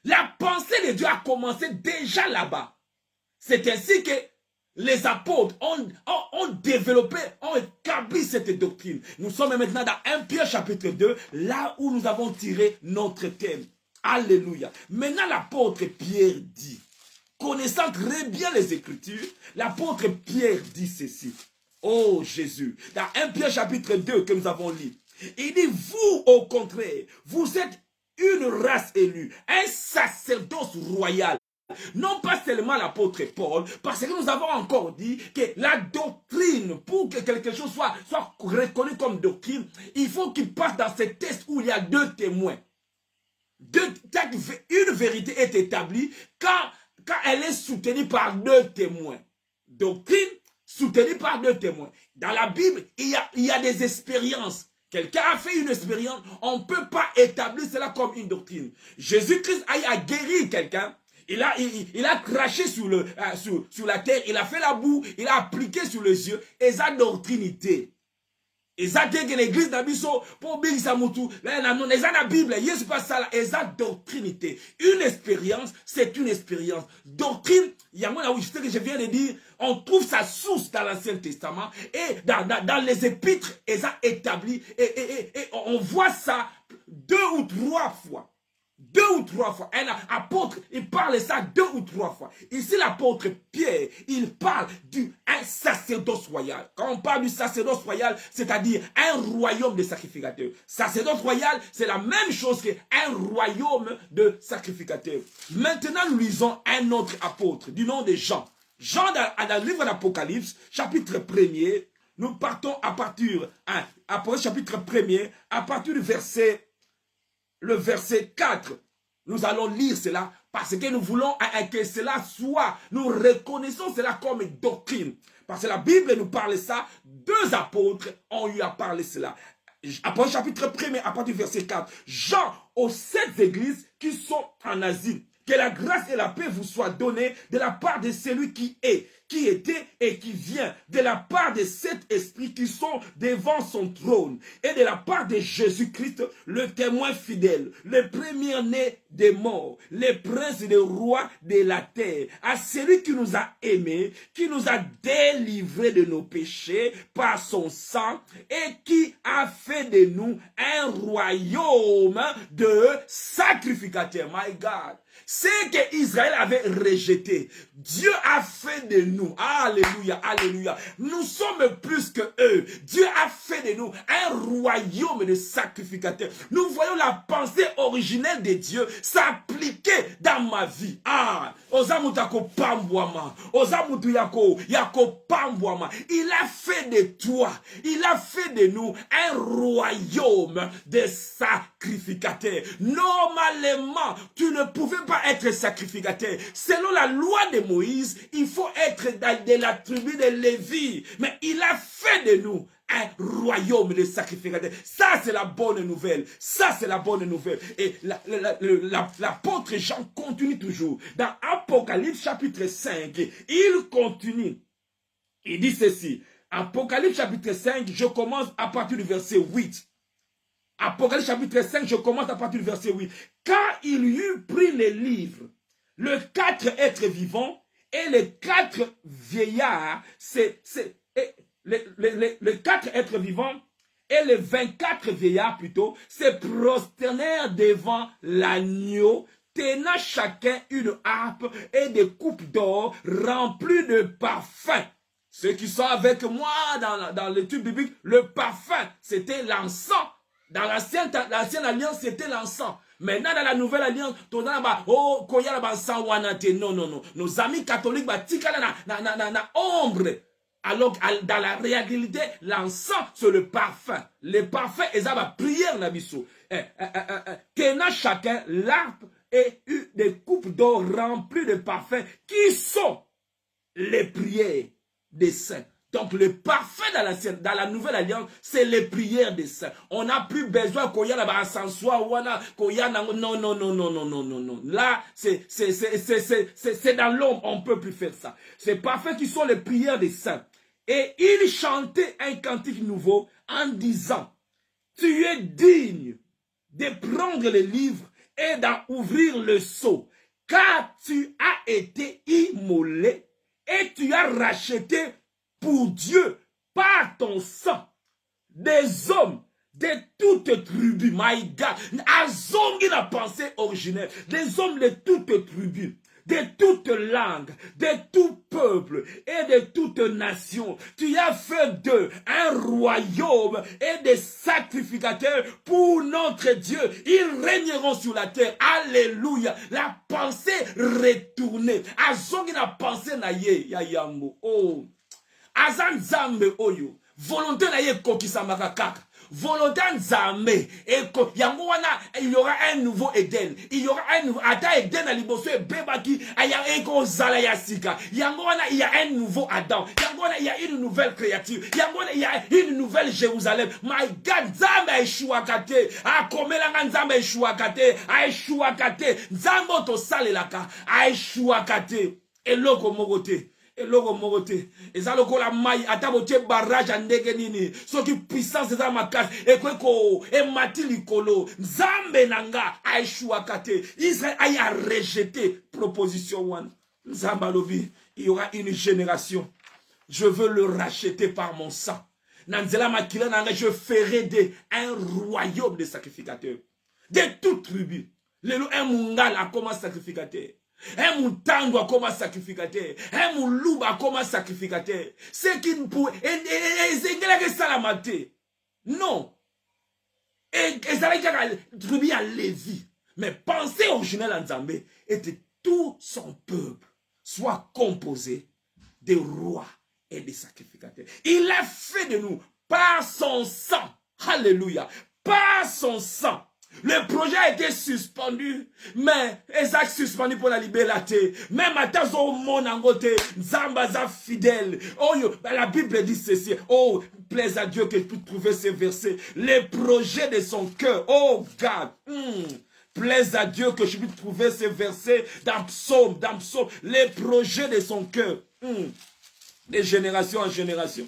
La pensée de Dieu a commencé déjà là-bas. C'est ainsi que les apôtres ont développé, ont établi cette doctrine. Nous sommes maintenant dans 1 Pierre chapitre 2, là où nous avons tiré notre thème. Alléluia. Maintenant, l'apôtre Pierre dit, connaissant très bien les Écritures, l'apôtre Pierre dit ceci. Oh Jésus, dans 1 Pierre chapitre 2 que nous avons lu, il dit, vous au contraire, vous êtes une race élue, un sacerdoce royal. Non pas seulement l'apôtre Paul, parce que nous avons encore dit que la doctrine, pour que quelque chose soit reconnu comme doctrine, il faut qu'il passe dans ce test où il y a deux témoins. Une vérité est établie quand elle est soutenue par deux témoins. Doctrine soutenue par deux témoins. Dans la Bible, il y a des expériences. Quelqu'un a fait une expérience, on ne peut pas établir cela comme une doctrine. Jésus-Christ a guéri quelqu'un. Il a craché sur la terre, il a fait la boue, il a appliqué sur les yeux, et sa doctrinité. Et ça dit que l'église d'Abisso, pour Big Samutu, là, la Bible, il n'y a pas ça, et ça doctrinité. Une expérience, c'est une expérience. Doctrine, il y a moi là où je sais que je viens de dire, on trouve sa source dans l'Ancien Testament, et dans les épîtres, et ça établi, et on voit ça 2 ou 3 fois. 2 ou 3 fois. Un apôtre, il parle ça 2 ou 3 fois. Ici, l'apôtre Pierre, il parle d'un sacerdoce royal. Quand on parle du sacerdoce royal, c'est-à-dire un royaume de sacrificateurs. Sacerdoce royal, c'est la même chose qu'un royaume de sacrificateurs. Maintenant, nous lisons un autre apôtre du nom de Jean. Jean, dans le livre d'Apocalypse, chapitre 1er, nous partons à partir, Apocalypse chapitre 1er, à partir du verset le verset 4. Nous allons lire cela parce que nous voulons que cela soit, nous reconnaissons cela comme doctrine. Parce que la Bible nous parle ça, 2 apôtres ont eu à parler cela. Après chapitre 1er, à partir du verset 4. Jean aux 7 églises qui sont en Asie. Que la grâce et la paix vous soient données de la part de celui qui est, qui était et qui vient, de la part de 7 esprits qui sont devant son trône, et de la part de Jésus-Christ, le témoin fidèle, le premier-né des morts, le prince des rois de la terre, à celui qui nous a aimés, qui nous a délivrés de nos péchés par son sang, et qui a fait de nous un royaume de sacrificateurs. My God. Ce que Israël avait rejeté, Dieu a fait de nous, alléluia, alléluia, nous sommes plus que eux. Dieu a fait de nous un royaume de sacrificateurs. Nous voyons la pensée originelle de Dieu s'appliquer dans ma vie. Ozamutako pambwama, ozamutu yako pambwama. Il a fait de toi, il a fait de nous un royaume de sacrificateurs. Normalement, tu ne pouvais pas être sacrificateur. Selon la loi de Moïse, il faut être de la tribu de Lévi. Mais il a fait de nous un royaume de sacrificateurs. Ça, c'est la bonne nouvelle. Ça, c'est la bonne nouvelle. Et l'apôtre Jean continue toujours. Dans Apocalypse chapitre 5, il continue. Il dit ceci. Apocalypse chapitre 5, je commence à partir du verset 8. Apocalypse chapitre 5, je commence à partir du verset 8. Quand il eut pris les livres, les 4 êtres vivants et les 4 vieillards, les 4 êtres vivants et les 24 vieillards plutôt, se prosternèrent devant l'agneau, tenant chacun une harpe et des coupes d'or remplies de parfums. Ceux qui sont avec moi dans l'étude biblique, le parfum, c'était l'encens. Dans l'ancienne alliance, c'était l'encens. Maintenant, dans la nouvelle alliance, non. Nos amis catholiques, na ombre. Alors, dans la réalité, l'encens, c'est le parfum. Le parfum, et ça va prière, Nabiso. Tena chacun l'arpe et des coupes d'or remplies de parfums qui sont les prières des saints. Donc le parfait dans la nouvelle alliance, c'est les prières des saints. On n'a plus besoin qu'on y ait un sensoir ou qu'on y ait non. Là, c'est dans l'homme, on ne peut plus faire ça. C'est parfait qui sont les prières des saints. Et il chantait un cantique nouveau en disant, tu es digne de prendre le livre et d'en ouvrir le sceau, car tu as été immolé et tu as racheté pour Dieu, par ton sang, des hommes de toutes tribus, my God, azongi la pensée originelle, des hommes de toutes tribus, de toutes langues, de tout peuple et de toutes nations. Tu as fait d'eux un royaume et des sacrificateurs pour notre Dieu. Ils régneront sur la terre. Alléluia. La pensée retournée. Azongi la pensée na ye ya yambo. Oh. Azan Zambe oyo, volonté na ye kokisamaka kaka. Volonté Nzambe, yango wana, il y aura un nouveau Éden. Il y aura un nouveau, ata Éden à liboso et bebaki, aya eko zala yasika. Yango wana, il y a un nouveau Adam. Yango wana, il y a une nouvelle créature. Yango wana, il y a une nouvelle Jérusalem. My God, Nzambe aishuakate. Akomelanga Nzambe aishuakate. Aishuakate. Nzambe oto salelaka. Aishuakate. Eloko mogote. Eloko morote ezaloko la mai atabotie barrage andege nini soki puissance eza makasi ekweko emati likolo Nzambe nanga aishuakate Israël a rejeté proposition one. Nzambe alobi il y aura une génération, je veux le racheter par mon sang. Nanzela makila nanga, je ferai un royaume de sacrificateurs de toute tribu. Lelo un mungala comme sacrificateur. Un moutango comme sacrificateur, un moulouba comme sacrificateur. C'est qui ne peut et non. Et ça veut dire tribu à Lévi. Mais pensée originelle en Zambé était tout son peuple soit composé de rois et de sacrificateurs. Il a fait de nous par son sang. Alléluia. Par son sang. Le projet a été suspendu, mais Isaac suspendu pour la liberté. Même à temps au monde en côté, Zambaza fidèle. Oh, la Bible dit ceci. Oh, plaise à Dieu que je puisse trouver ces versets. Les projets de son cœur. Oh, God. Plaise à Dieu que je puisse trouver ces versets dans Psaume. Les projets de son cœur. De génération en génération.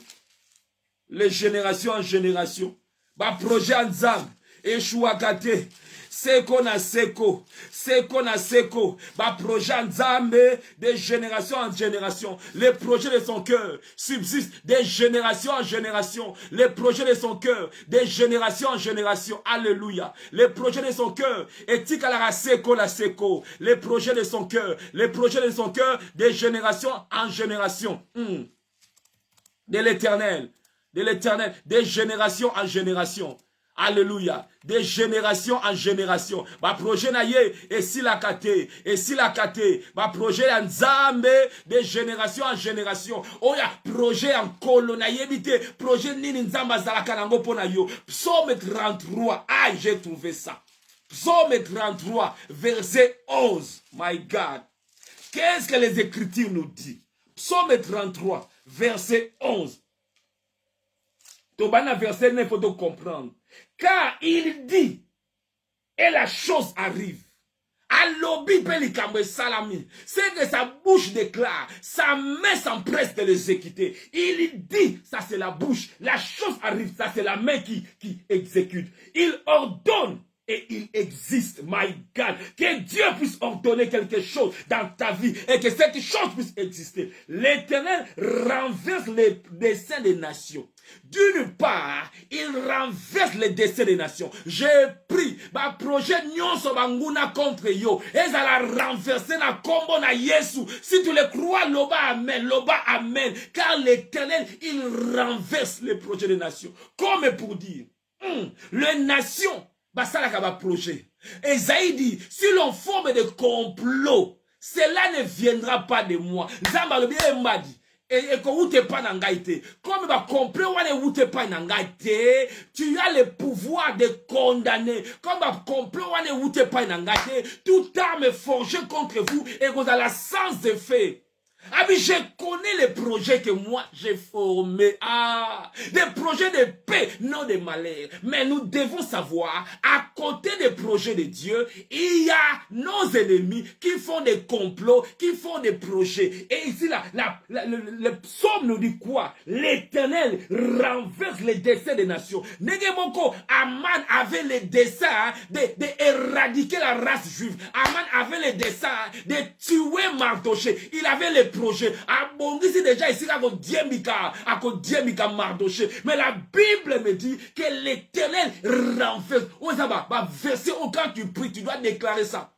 Les générations en génération. Bah, projet en Zam. Eshua Kate. Seko na seko. Seko na seko. Bah, projet en Zam. De génération en génération. Les projets de son cœur subsistent de génération en génération. Les projets de son cœur. De génération en génération. Alléluia. Les projets de son cœur. Etika la seko la seko. Les projets de son cœur. Les projets de son cœur. De génération en génération. De l'éternel, de génération en génération. Alléluia. De génération en génération. Ma projet na ye, et si la kate. Ma projet en Nzambe, de génération en génération. Oh ya, projet en kolo na yebite, projet nini Nzamba zalaka nango pona yo. Psaume 33. Ah, j'ai trouvé ça. Psaume 33, verset 11. My God. Qu'est-ce que les Écritures nous disent? Psaume 33, verset 11. Tobana verset 9, il faut donc comprendre. Car il dit, et la chose arrive. Alobi pelikambe salami. C'est que sa bouche déclare, sa main s'empresse de l'exécuter. Il dit, ça c'est la bouche. La chose arrive, ça c'est la main qui exécute. Il ordonne. Et il existe, my God, que Dieu puisse ordonner quelque chose dans ta vie et que cette chose puisse exister. L'Éternel renverse les desseins des nations. D'une part, il renverse les desseins des nations. J'ai pris ma projet nyonso banguna contre yo. Et ça l'a renversé na combo na Yesu. Si tu le crois, loba amen, car l'Éternel, il renverse les projets des nations. Comme pour dire, les nations, basalaka ba projet. Esaïe dit, si l'on forme des complots, cela ne viendra pas de moi. Zamba le bien m'a dit. Et qu'on ne pas n'engaité. Comme va complot, on ne pas n'engaité. Tu as le pouvoir de condamner. Comme va complot, on ne pas n'engaité. Toute arme forgée contre vous et vous avez la sans effet. Ah mais je connais les projets que moi j'ai formés. Ah, des projets de paix, non de malheur. Mais nous devons savoir, à côté des projets de Dieu, il y a nos ennemis qui font des complots, qui font des projets. Et ici, le psaume nous dit quoi? L'Éternel renverse les desseins des nations. Negemoko, Aman avait les desseins d'éradiquer la race juive. Aman avait les desseins de tuer Mardoché. Il avait les projet. Abongisi déjà ici à Diemika Mardoché. Mais la Bible me dit que l'Éternel renverse. Verset où quand tu pries, tu dois déclarer ça.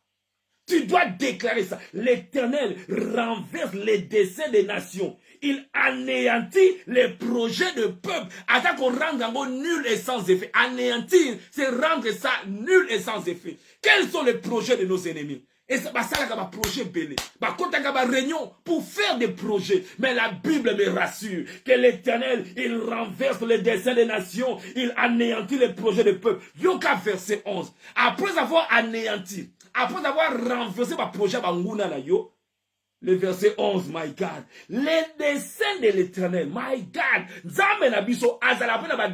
Tu dois déclarer ça. L'Éternel renverse les desseins des nations. Il anéantit les projets de peuple. Attends qu'on rende en gros nul et sans effet. Anéantir, c'est rendre ça nul et sans effet. Quels sont les projets de nos ennemis? Et ça, ça là, projet belé. Quand on a réunion pour faire des projets. Mais la Bible me rassure que l'Éternel, il renverse les desseins des nations. Il anéantit les projets des peuples. Yoka verset 11. Après avoir anéanti, après avoir renversé ma projet, le verset 11, my God. Les desseins de l'Éternel, my God. Les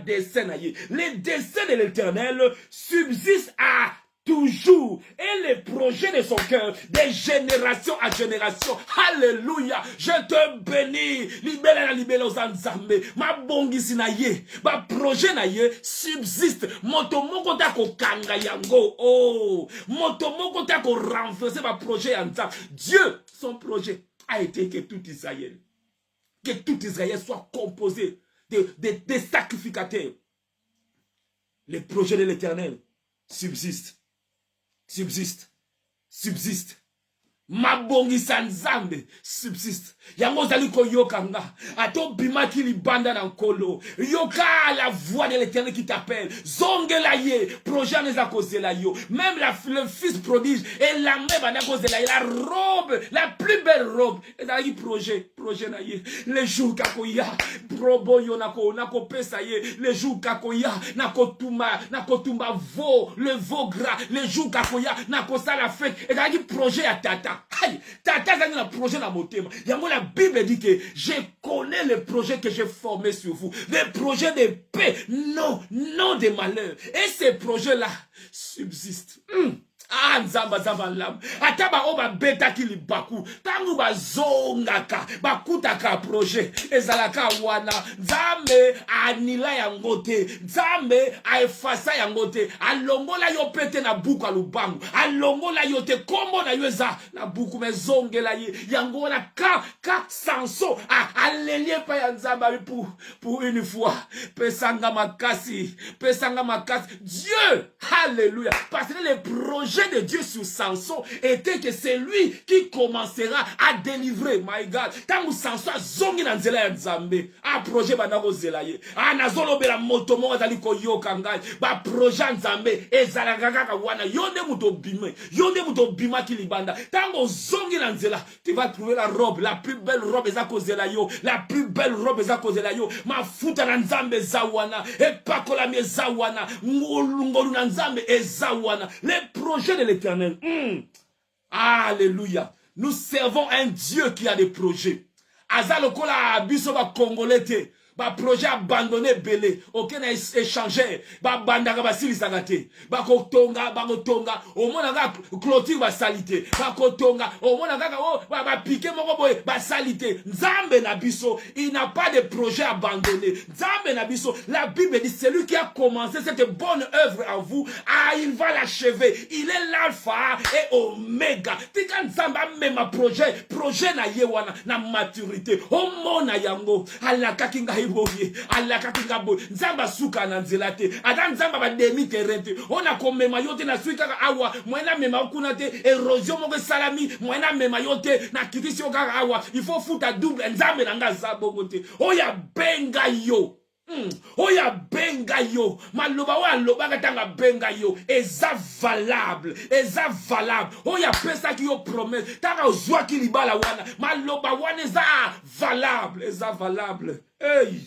desseins de l'Éternel subsistent à toujours. Et les projets de son cœur, de génération à génération. Alléluia. Je te bénis. Libère aux Nzambe. Ma bongisi na ye. Ma projet na ye subsiste. Moto moko tako kanga yango. Oh. Moto moko tako renverser ma projet en Nzambe. Dieu, son projet a été que tout Israël. Que tout Israël soit composé de sacrificateurs. Les projets de l'Éternel subsistent. Subsiste. mabongisa nzambe subsiste yango zali koyoka nga ato bimaki libanda na nkolo yoka la voix de l'Éternel qui t'appelle zongela ye projet neza kozela yo même le fils prodige et la mère bana kozela ye la robe la plus belle robe et dans le projet na ye les jours kakoya probo yo nako pesa ye les jours kakoya nako tumba veau le veau gras les jours kakoya nako sala fête et dans le projet à tata aïe tata dans le projet na motema yango la Bible dit que je connais le projet que j'ai formé sur vous les projets de paix non de malheur et ces projets là subsistent Ah, nzamba lam. Ataba oba beta kili baku. Tangu bazongaka. Bakutaka projet. Ezalaka wana. Nzambe anila yangote. Nzambe aefasa yangote. Alongola yo pete na buku alubangu. Alongola yo te kombo na yoza. Na buku mezongela ye. Yangola ka sanso. Alelie pa ya nzamba pour une fois. Pesanga makasi. Dieu. Alléluia. Parce que les projets de Dieu sur Samson était que c'est lui qui commencera à délivrer. My God. Quand Samson a zongi na nzela ya nzambe, a projet banako zelaye. A nazolo bela motomo azali ko yokangai. Ba projet nzambe ezalaka kaka wana yonde muto bima kilibanda. Tango zongi na nzela, tu vas trouver la robe, la plus belle robe ezako zelayo, la plus belle robe ezako zelayo. Mafuta na nzambe zawana, epakola mi zawana, ngolu na nzambe ezawana. Les projets de l'Éternel. Alléluia. Nous servons un Dieu qui a des projets. Azalokola biso ba congolais. Ba projet abandonné belé aucun a échangé ba bandaka ba silisagate ba kotonga au mona ga clôture ba salité ba kotonga au mona ga ba piqué moko boy ba salité nzambe na biso il n'a pas de projet abandonné nzambe na biso la Bible dit celui qui a commencé cette bonne œuvre en vous il va l'achever il est l'alpha et oméga tika nzamba même projet na yewana na maturité au mona yango alaka kinga Allah kakingabo nzamba suka na nzelate ata nzamba ba demi terrente ona komema yote na suika awa mwena mema kuna te erosion moko salami mwena mema yote na kitisi okaka awa il faut futa double nzambe nanga zabongo te oya benga yo oya benga yo maloba wa loba katanga benga yo eza valable oya pesa ki yo promesse tanga ozwa ki libala wana maloba wana eza valable hey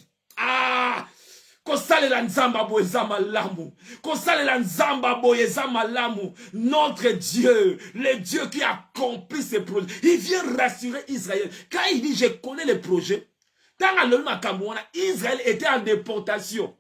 kosalela nzamba bo eza malamu kosalela nzamba bo eza malamu notre Dieu le Dieu qui accomplit ses projets il vient rassurer Israël quand il dit je connais les projets. Dans le Makamouana, Israël était en déportation.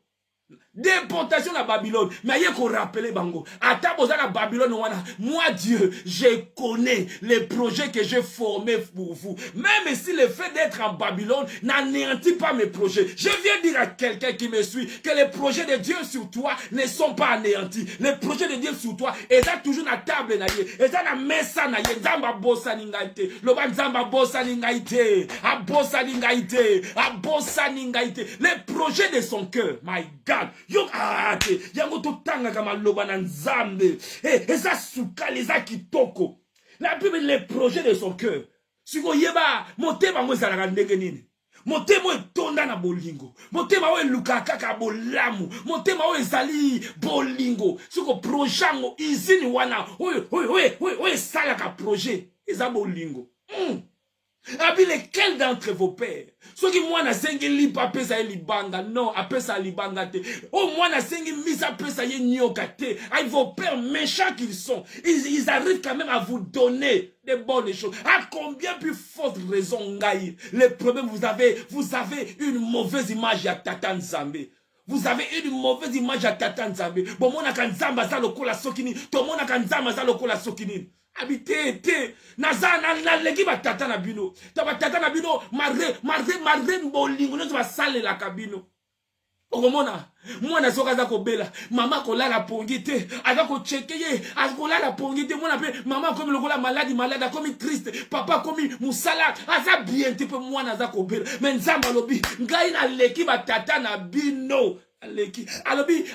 Déportation à Babylone. Mais il y a qu'on rappelle Bango. À Taboza la Babylone, moi Dieu, je connais les projets que j'ai formés pour vous. Même si le fait d'être en Babylone n'anéantit pas mes projets. Je viens dire à quelqu'un qui me suit que les projets de Dieu sur toi ne sont pas anéantis. Les projets de Dieu sur toi, ils sont toujours à table. Ils sont à messa naye. Zamba bossa ningaite. Loba zamba bossa ningaite. Abossa ningaite. Abossa ningaite. Les projets de son cœur. My God. Yo ate yango totanga kama loba na nzambe eza sukali eza kitoko. La Bible les projets de son cœur siko yeba motema mo ezalaka ndenge nini motema etonda na bolingo motema o eluka kaka bolamu motema o ezali bolingo siko projet ngo izini wana oyo esalaka projet eza bolingo. Abi lequel d'entre vos pères ceux qui moi na sengi lipa pesa libanga non apesa libanga te au moi na sengi misa pesa ye nyoka te ay vos pères méchants qu'ils sont ils arrivent quand même à vous donner des bonnes choses. À combien plus forte raison ngai les problèmes vous avez une mauvaise image à Tata Nzambe. Vous avez une mauvaise image à Tata Nzambe. Bon mona kanzamba za lokola sokini to mona kanzamba za lokola sokini. Habité te na leki ba tata na bino ta ba tata na bino marre bolingo no ba sale la kabino okomona mwana soka za kobela mama kolala pongi te aza ko chekeye akolala pongi te mwana pe mama komi lokola malade komi triste papa komi musala aza bien te pe mwana za kobela mais nzamba lobi ngai na leki ba tata na bino alobi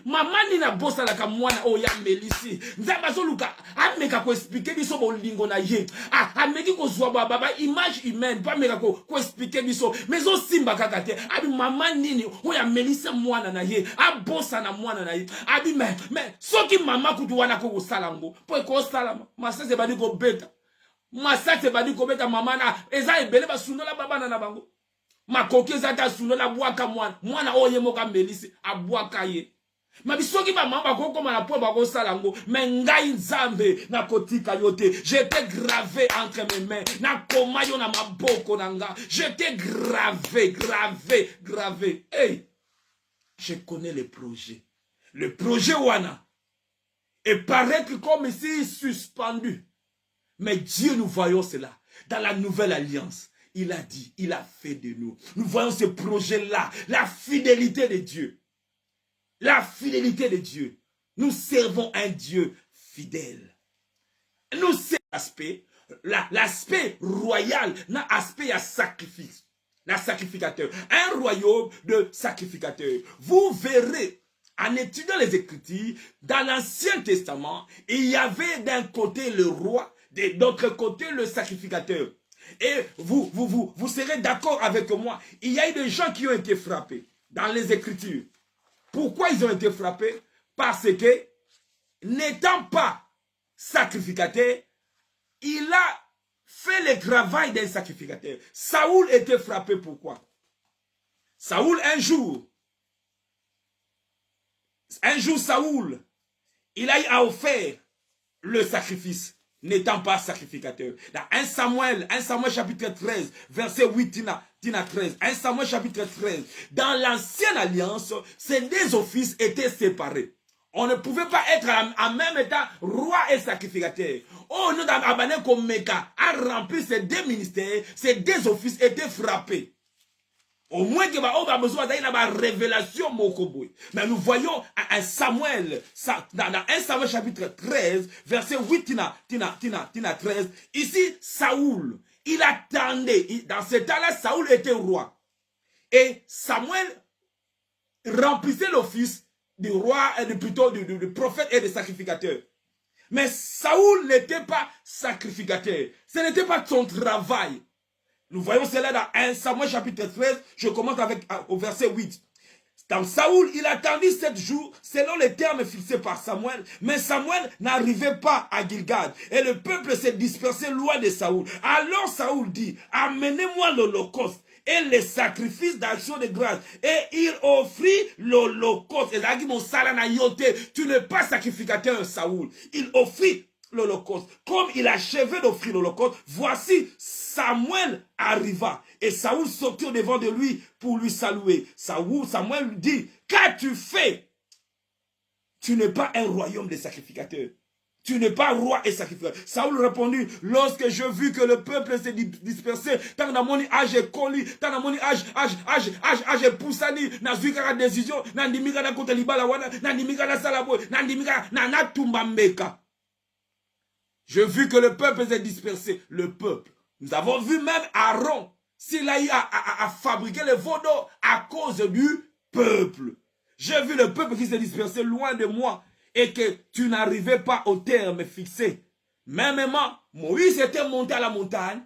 mama ni na bossa la ka mwana o ya melisi nzamba zo luka ameka ko expliquer biso bolingo na ye ameki ko zwa baba image humaine pas meka ko expliquer biso mais zo simba kaka te abi mama nini o ya melisi mwana na ye abossa na mwana na ye abi mais soki mama kutu wana ko salango po ko salama masa se badi ko beta masa se badi ko beta mama na eza ebele ba sunola baba na bango makoki ezata suno la bwaka mwana oye moka melisi abwaka ye mabisoki ba mamba kokoma na po bako salango mais ngai nzambe na kotika yote j'étais gravé entre mes mains na koma yo na maboko nanga j'étais gravé hey je connais le projet wana et paraître comme si suspendu mais Dieu nous voyons cela dans la nouvelle alliance. Il a dit, il a fait de nous. Nous voyons ce projet-là, la fidélité de Dieu. La fidélité de Dieu. Nous servons un Dieu fidèle. Nous servons l'aspect royal, l'aspect à sacrifice. La sacrificateur. Un royaume de sacrificateurs. Vous verrez, en étudiant les Écritures, dans l'Ancien Testament, il y avait d'un côté le roi, de l'autre côté le sacrificateur. Et vous serez d'accord avec moi. Il y a eu des gens qui ont été frappés dans les Écritures. Pourquoi ils ont été frappés? Parce que, n'étant pas sacrificateur, il a fait le travail d'un sacrificateur. Saoul était frappé. Pourquoi? Saoul, un jour, Saoul, il a offert le sacrifice. N'étant pas sacrificateur. Dans 1 Samuel chapitre 13, verset 8, tina 13. 1 Samuel chapitre 13. Dans l'ancienne alliance, ces deux offices étaient séparés. On ne pouvait pas être en même état roi et sacrificateur. Oh, nous avons abandonné comme Meka a rempli ces deux ministères, ces deux offices étaient frappés. Au moins que on a besoin d'avoir une révélation mokoboy. Mais nous voyons un Samuel, dans 1 Samuel chapitre 13, verset 8, tina 13. Ici, Saoul, il attendait. Dans ce temps-là, Saoul était roi. Et Samuel remplissait l'office du roi, plutôt du prophète et du sacrificateur. Mais Saoul n'était pas sacrificateur. Ce n'était pas son travail. Nous voyons cela dans 1 Samuel chapitre 13, je commence au verset 8. Dans Saoul, il attendit 7 jours selon les termes fixés par Samuel, mais Samuel n'arrivait pas à Gilgal et le peuple s'est dispersé loin de Saoul. Alors Saoul dit, amenez-moi l'holocauste et les sacrifices d'action de grâce. Et il offrit l'holocauste. Et là, tu n'es pas sacrificateur, Saoul. Il offrit l'holocauste. Comme il achevait d'offrir l'holocauste, voici Samuel arriva. Et Saoul sortit au devant de lui pour lui saluer. Samuel lui dit, qu'as-tu fait? Tu n'es pas un royaume de sacrificateurs. Tu n'es pas roi et sacrificateur. Saoul répondit, lorsque je vis que le peuple s'est dispersé, tant dans mon âge coli, tant dans mon âge poussani, na zuika décision, na ndimika na kota libala wana, na ndimika na salabo, na ndimika na tumbambeka. Je vis que le peuple s'est dispersé. Le peuple. Nous avons vu même Aaron, s'il a eu à fabriquer les veaux d'or à cause du peuple. J'ai vu le peuple qui s'est dispersé loin de moi et que tu n'arrivais pas au terme fixé. Mêmement, Moïse était monté à la montagne,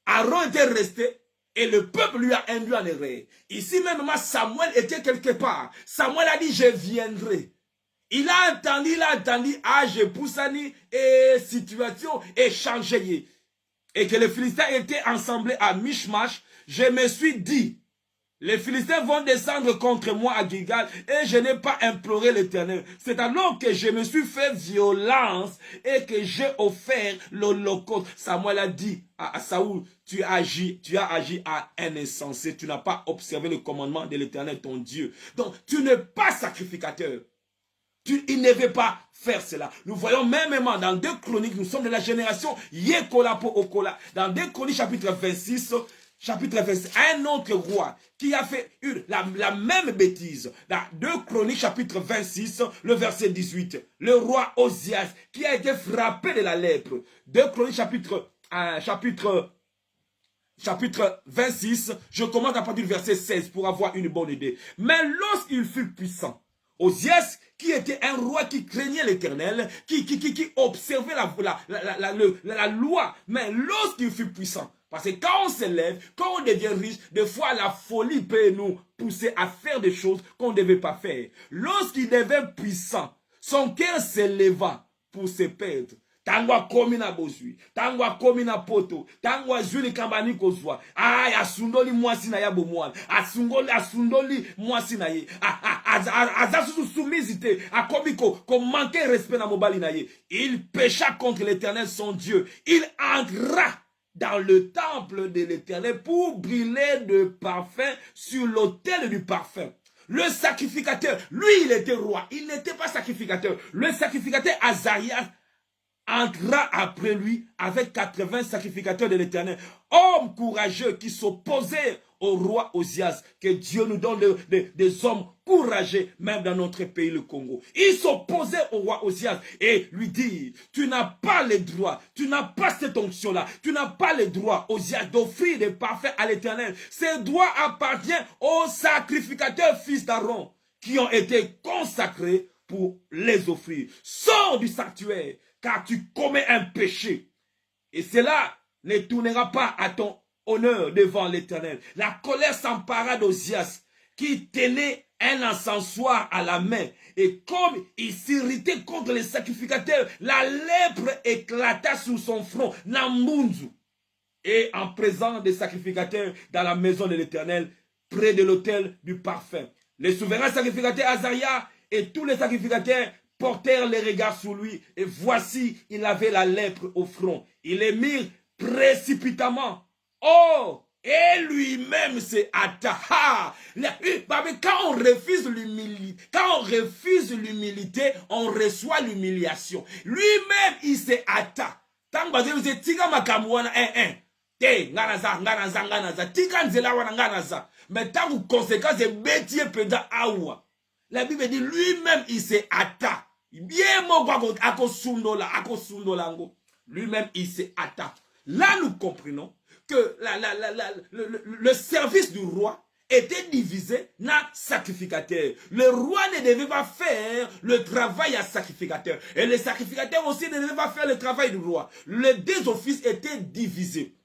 Aaron était resté et le peuple lui a induit en erreur. Ici même, Samuel était quelque part. Samuel a dit, je viendrai. Il a entendu, âge, poussani et situation est changée. Et que les Philistins étaient ensemblés à Mishmash, je me suis dit, les Philistins vont descendre contre moi à Gilgal et je n'ai pas imploré l'Éternel. C'est alors que je me suis fait violence et que j'ai offert l'holocauste. Samuel a dit à Saoul, tu as agi à un insensé, tu n'as pas observé le commandement de l'Éternel ton Dieu. Donc tu n'es pas sacrificateur. Il ne veut pas faire cela. Nous voyons même dans 2 Chroniques, nous sommes de la génération Yekola po Okola. Dans 2 Chroniques chapitre 26, un autre roi qui a fait la même bêtise. Dans 2 Chroniques chapitre 26, le verset 18. Le roi Osias qui a été frappé de la lèpre. 2 Chroniques chapitre chapitre 26, je commence à partir du verset 16 pour avoir une bonne idée. Mais lorsqu'il fut puissant, Osias, qui était un roi qui craignait l'Éternel, qui observait la loi, mais lorsqu'il fut puissant, parce que quand on s'élève, quand on devient riche, des fois la folie peut nous pousser à faire des choses qu'on ne devait pas faire. Lorsqu'il devint puissant, son cœur s'éleva pour se perdre. Tangwa komi na bosui, tangwa komi na poto, tangwa juli kambani kozwa. Ay, asundoli mwasi na ya bomwal, asundoli mwasi na ye. Azasusu soumizite, akomiko, ko manque respect na mobali na ye. Il pécha contre l'Éternel son Dieu. Il entra dans le temple de l'Éternel pour brûler de parfum sur l'autel du parfum. Le sacrificateur, lui il était roi, il n'était pas sacrificateur. Le sacrificateur Azarias entra après lui avec 80 sacrificateurs de l'Éternel, hommes courageux qui s'opposaient au roi Osias. Que Dieu nous donne des hommes courageux, même dans notre pays, le Congo. Ils s'opposaient au roi Osias et lui dit, tu n'as pas le droit, tu n'as pas cette onction-là, tu n'as pas le droit, Osias, d'offrir des parfaits à l'Éternel. Ce droit appartient aux sacrificateurs fils d'Aaron qui ont été consacrés pour les offrir. Sors du sanctuaire, car tu commets un péché. Et cela ne tournera pas à ton honneur devant l'Éternel. La colère s'empara d'Osias, qui tenait un encensoir à la main. Et comme il s'irritait contre les sacrificateurs, la lèpre éclata sur son front, Namunzu. Et en présence des sacrificateurs dans la maison de l'Éternel, près de l'autel du parfum. Les souverains sacrificateurs Azaria et tous les sacrificateurs portèrent les regards sur lui, et voici, il avait la lèpre au front. Ils les mirent précipitamment. Oh, et lui-même se hâta. Quand on refuse l'humilité, on reçoit l'humiliation. Lui-même, il se hâta. Tant que vous êtes tika makamwana te nganaza tika nzela wana nganaza. Mais tant que conséquence est métier peda awa. La Bible dit lui-même il se hâta. Bien lui-même il se hâta. Là nous comprenons que le service du roi était divisé dans sacrificateur. Le roi ne devait pas faire le travail à sacrificateur. Et les sacrificateurs aussi ne devaient pas faire le travail du roi. Les deux offices étaient divisés.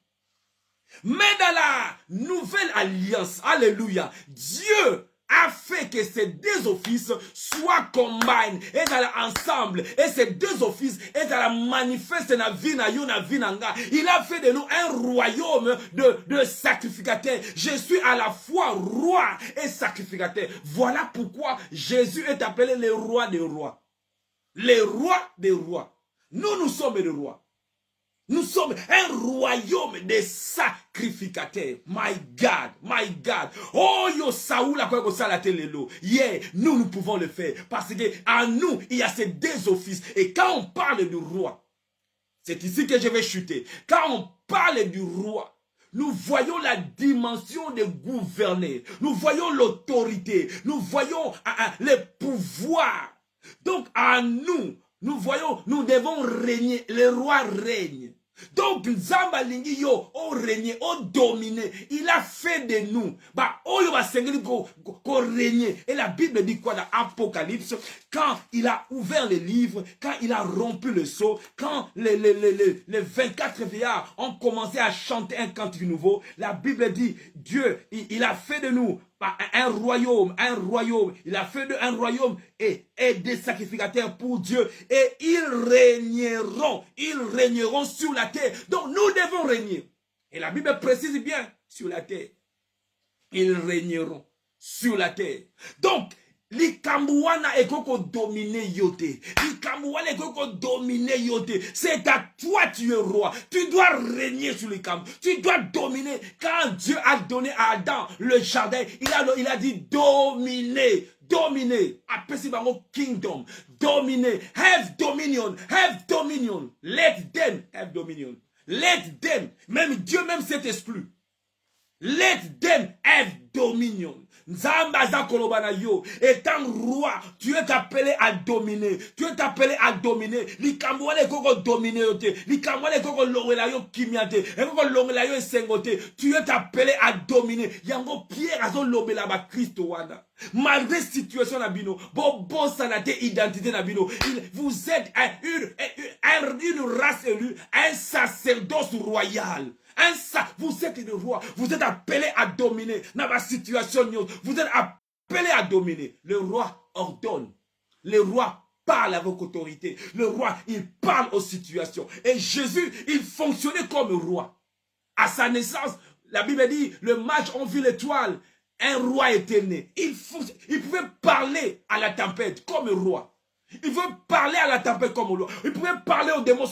Mais dans la nouvelle alliance, alléluia, Dieu a fait que ces deux offices soient combinés et ensemble. Et ces deux offices et la manifeste na vina yona vinanga. Il a fait de nous un royaume de sacrificateurs. Je suis à la fois roi et sacrificateur. Voilà pourquoi Jésus est appelé le roi des rois. Le roi des rois. Nous sommes des rois. Nous sommes un royaume de sacrificateurs. My God, my God. Oh, yo Saoula quoi que ça la lelo. Yeah, nous pouvons le faire. Parce que en nous, il y a ces deux offices. Et quand on parle du roi, c'est ici que je vais chuter. Quand on parle du roi, nous voyons la dimension de gouverner. Nous voyons l'autorité. Nous voyons les pouvoirs. Donc, en nous, nous voyons, nous devons régner. Le roi règne. Donc, Zamba Lingi yo, on régner, on dominer. Il a fait de nous. Qu'on régner. Et la Bible dit quoi dans Apocalypse? Quand il a ouvert les livres, quand il a rompu le sceau, quand les 24 vieillards ont commencé à chanter un cantique nouveau, la Bible dit, Dieu, il a fait de nous un royaume. Il a fait un royaume et des sacrificateurs pour Dieu. Et ils régneront sur la terre. Donc nous devons régner. Et la Bible précise bien, sur la terre. Ils régneront sur la terre. Donc, Likamouana ekoko dominer yote. Likamouana ekoko dominer yote. C'est à toi tu es roi. Tu dois régner sur les camps. Tu dois dominer. Quand Dieu a donné à Adam le jardin, il a dit dominer. Dominer. Appelez bango kingdom. Dominer. Have dominion. Have dominion. Let them have dominion. Let them. Même Dieu même s'est exclu. Let them have dominion. Nzambaza kolobana yo. Étant roi, tu es appelé à dominer. Tu es appelé à dominer. Likamwane koko dominer yote. Likamwane koko longela yo kimiate. Koko longela yo sengote. Tu es appelé à dominer. Yango Pierre azo lobela ba Christo wana. Malgré situation na bino, bon sanate identité na bino. Vous êtes une race élue, un sacerdoce royal. Vous êtes le roi, vous êtes appelé à dominer dans la situation. Vous êtes appelé à dominer. Le roi ordonne. Le roi parle avec autorité. Le roi, il parle aux situations. Et Jésus, il fonctionnait comme roi. À sa naissance, la Bible dit, le mage ont vu l'étoile. Un roi était né. Il pouvait parler à la tempête comme roi. Il pouvait parler à la tempête comme roi. Il pouvait parler aux démons.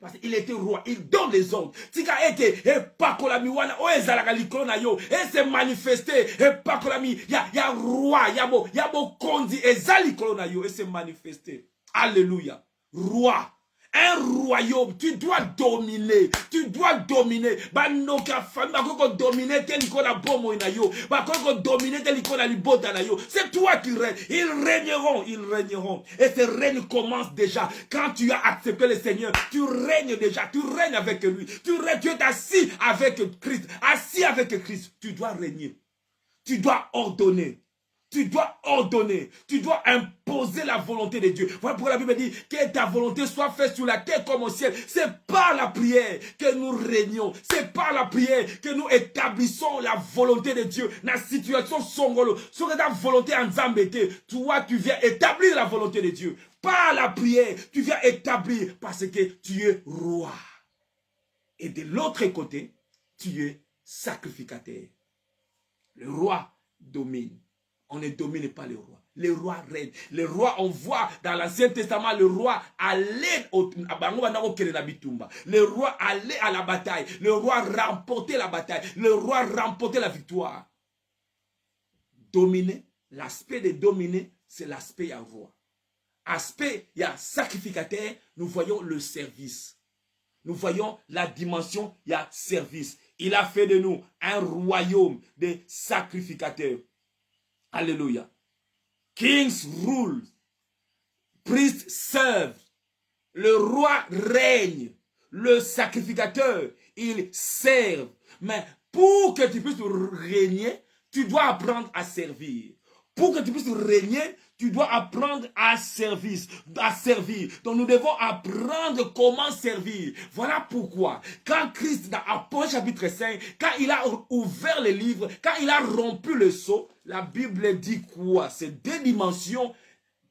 Parce qu'il était roi, il donne les ordres. Tika ete, et pas que la miwana, o ezalaka likolo na yo, et se manifester, et pas que la mi, ya roi, ya bo kondi, ezali likolo na yo, et se manifester. Alléluia. Roi. Un royaume, tu dois dominer. Tu dois dominer. Banoka fami, bakoko dominer tel ikona bomo na yo. Bakoko dominer tel ikona libota na yo. C'est toi qui règnes. Ils régneront, ils régneront. Et ce règne commence déjà. Quand tu as accepté le Seigneur, tu règnes déjà. Tu règnes avec lui. Tu es assis avec Christ. Assis avec Christ. Tu dois régner. Tu dois ordonner. Tu dois ordonner, tu dois imposer la volonté de Dieu. Voilà pourquoi la Bible dit que ta volonté soit faite sur la terre comme au ciel. C'est par la prière que nous régnons. C'est par la prière que nous établissons la volonté de Dieu. La situation songolo, sur ta volonté en zambété, toi tu viens établir la volonté de Dieu. Par la prière, tu viens établir parce que tu es roi. Et de l'autre côté, tu es sacrificateur. Le roi domine. On ne domine pas le roi. Le roi règne. Le roi, on voit dans l'Ancien Testament, le roi allait le roi allait à la bataille. Le roi remportait la bataille. Le roi remportait la victoire. Dominer, l'aspect de dominer, c'est l'aspect à roi. Aspect, il y a sacrificateur, nous voyons le service. Nous voyons la dimension, il y a service. Il a fait de nous un royaume de sacrificateurs. Alléluia. Kings rule. Priests serve. Le roi règne. Le sacrificateur, il serve. Mais pour que tu puisses régner, tu dois apprendre à servir. Pour que tu puisses régner, tu dois apprendre à servir. Donc nous devons apprendre comment servir. Voilà pourquoi, quand Christ, dans Apôtre chapitre 5, quand il a ouvert les livres, quand il a rompu le sceau, la Bible dit quoi? Ces deux dimensions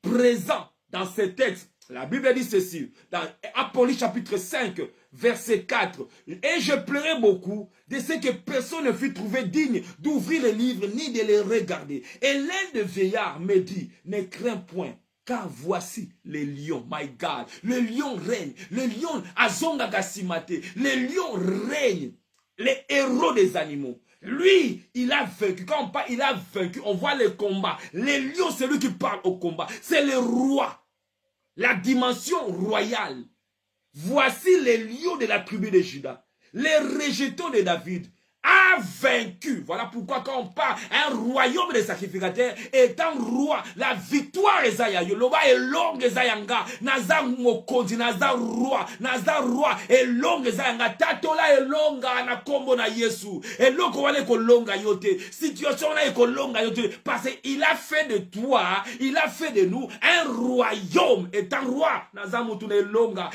présentes dans ces textes. La Bible dit ceci, dans Apôtre chapitre 5, verset 4. Et je pleurais beaucoup de ce que personne ne fut trouvé digne d'ouvrir les livres ni de les regarder. Et l'un des vieillards me dit, ne crains point, car voici les lions, my God. Le lion règne, le lion azonga gasimate, le lion règne, les héros des animaux. Lui, il a vaincu. Quand on parle, il a vaincu, on voit les combats. Les lions, c'est lui qui parle au combat. C'est le roi. La dimension royale. Voici les lions de la tribu de Juda, les rejetons de David, a vaincu. Voilà pourquoi quand on parle un royaume de sacrificateurs étant roi, la victoire est zayayo. Loba est longue zayanga. Naza mokondi, naza roi est longue zayanga. Tatola est longue na kombo na Yesu. Et loko wane ko longa yote. Situation na ko longa yote. Parce qu'il a fait de toi, il a fait de nous un royaume étant roi. Naza mutune est longa.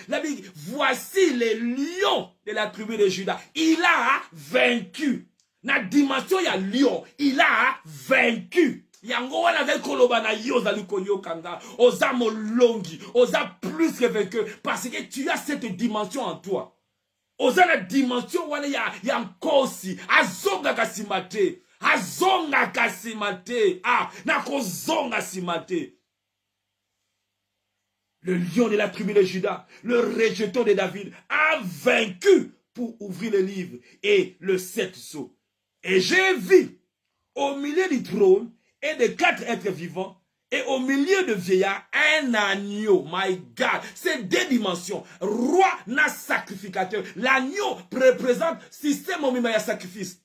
La Bible, voici les lions de la tribu de Juda. Il a vaincu. Na dimension ya lion, il a vaincu. Yango wana ve koloba na yo zali koyo kanga. Oza molongi, oza plus que vainqueur parce que tu as cette dimension en toi. Oza la dimension wana ya nkosi, azonga kasimate. Azonga kasimate. Ah, na kozonga simate. Le lion de la tribu de Juda, le rejeton de David, a vaincu pour ouvrir le livre et le 7 sceaux. Et j'ai vu au milieu du trône et des 4 êtres vivants Et au milieu de vieillard, un agneau, my God. C'est deux dimensions. Roi na sacrificateur. L'agneau représente système mobima sacrifice.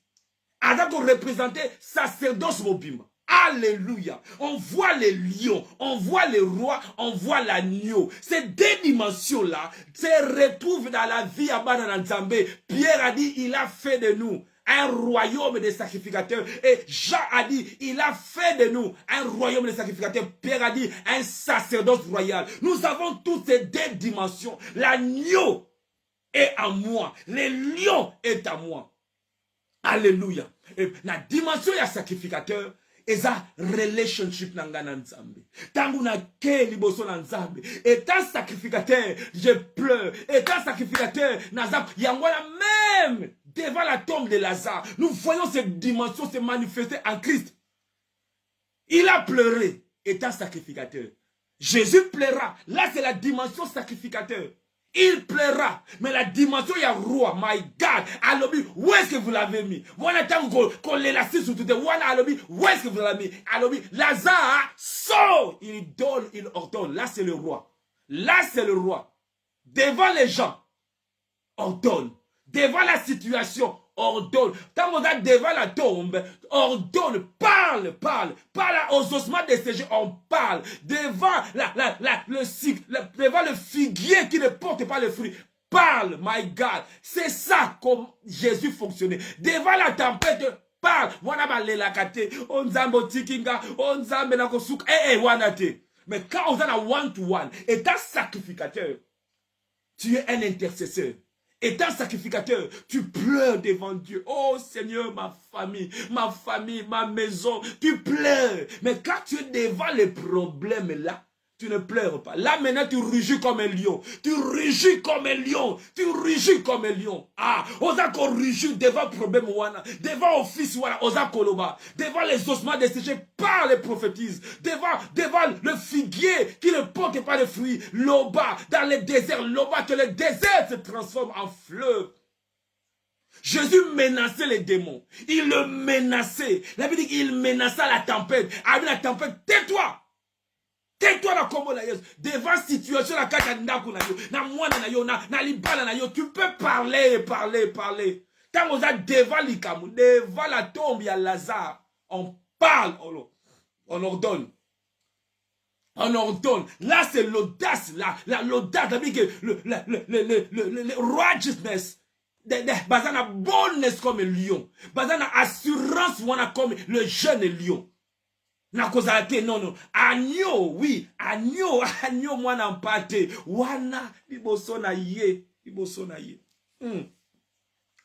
Adam représentait sacerdoce mobima. Alléluia. On voit les lions, on voit les rois, on voit l'agneau. Ces deux dimensions-là se retrouvent dans la vie à Bananzambé. Pierre a dit, il a fait de nous un royaume de sacrificateurs. Et Jean a dit, il a fait de nous un royaume de sacrificateurs. Pierre a dit, un sacerdoce royal. Nous avons toutes ces deux dimensions. L'agneau est à moi. Le lion est à moi. Alléluia. Et la dimension du sacrificateur, eza relationship nanga na Nzambe. Tangu na ke liboso na Nzambe. Étant sacrificateur, je pleure. Étant sacrificateur, nazap yangwana même devant la tombe de Lazare. Nous voyons cette dimension se manifester en Christ. Il a pleuré, étant sacrificateur. Jésus pleura. Là, c'est la dimension sacrificateur. Il pleura. Mais la dimension, il y a roi. My God. Alobi, où est-ce que vous l'avez mis? Moi, j'attends qu'on l'élastique sur tout. Alobi, où est-ce que vous l'avez mis? Alobi, Lazare sort. Il donne, il ordonne. Là, c'est le roi. Là, c'est le roi. Devant les gens, ordonne. Devant la situation, ordonne. Quand on est devant la tombe, ordonne, parle aux ossements des séchés, on parle. Devant devant le figuier qui ne porte pas le fruit, parle, my God. C'est ça comme Jésus fonctionnait. Devant la tempête, parle. Mais quand on est à one-to-one, étant sacrificateur, tu es un intercesseur. Étant sacrificateur, tu pleures devant Dieu. Oh Seigneur, ma famille, ma maison, tu pleures. Mais quand tu es devant les problèmes là, tu ne pleures pas. Là maintenant, tu rugis comme un lion. Tu rugis comme un lion. Tu rugis comme un lion. Ah, osa ko rugis devant le problème wana, devant office wana, osa koloba, devant les ossements desséchés par les prophétises, devant le figuier qui ne porte pas de fruits, loba, dans le désert, loba, que le désert se transforme en fleuve. Jésus menaçait les démons. Il le menaçait. La Bible dit qu'il menaça la tempête. Avec la tempête, tais-toi. Tais-toi na kombo na Yesu. Devant situation la kaka ndaku na yo, na mwana na yo, na libala na yo, tu peux parler. Tant on a devant l'ikamu, devant la tombe, il y a Lazare. On parle, on ordonne. On ordonne. Là, c'est l'audace, l'audace, le righteousness. Bazana boldness comme un lion. Bazana assurance comme le jeune lion. Non. Agneau, oui. Agneau, mwana mpate. Wana, liboso na ye.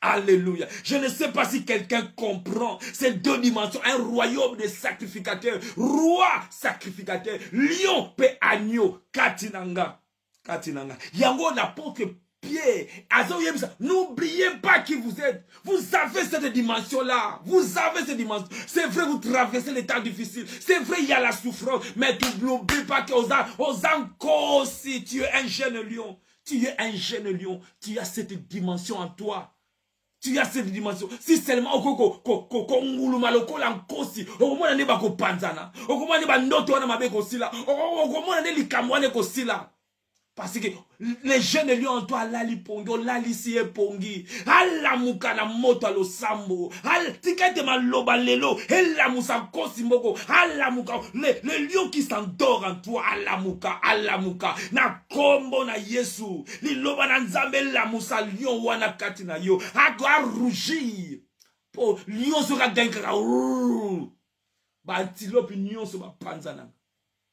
Alléluia. Je ne sais pas si quelqu'un comprend ces deux dimensions. Un royaume de sacrificateurs. Roi sacrificateur. Lion pe agneau. Katinanga. Yango n'apôtre Pierre. N'oubliez pas qui vous êtes. Vous avez cette dimension-là. C'est vrai, vous traversez les temps difficiles. C'est vrai, il y a la souffrance. Mais tu n'oublies pas que si tu es un jeune lion. Tu as cette dimension en toi. Tu as cette dimension. Si seulement parce que les jeunes lions en toi, lali pongi, lali siye pongi, ala muka na moto alo sambo, ala tikete ma loba lelo, ala musa kosi mboko, ala muka, le lion qui s'endort en toi, ala muka, na kombo na Yesu, li loba na nzambe la musa lion wana kati na yo, a rougir, po lion sera denkara, ba antilope lion sera panzana.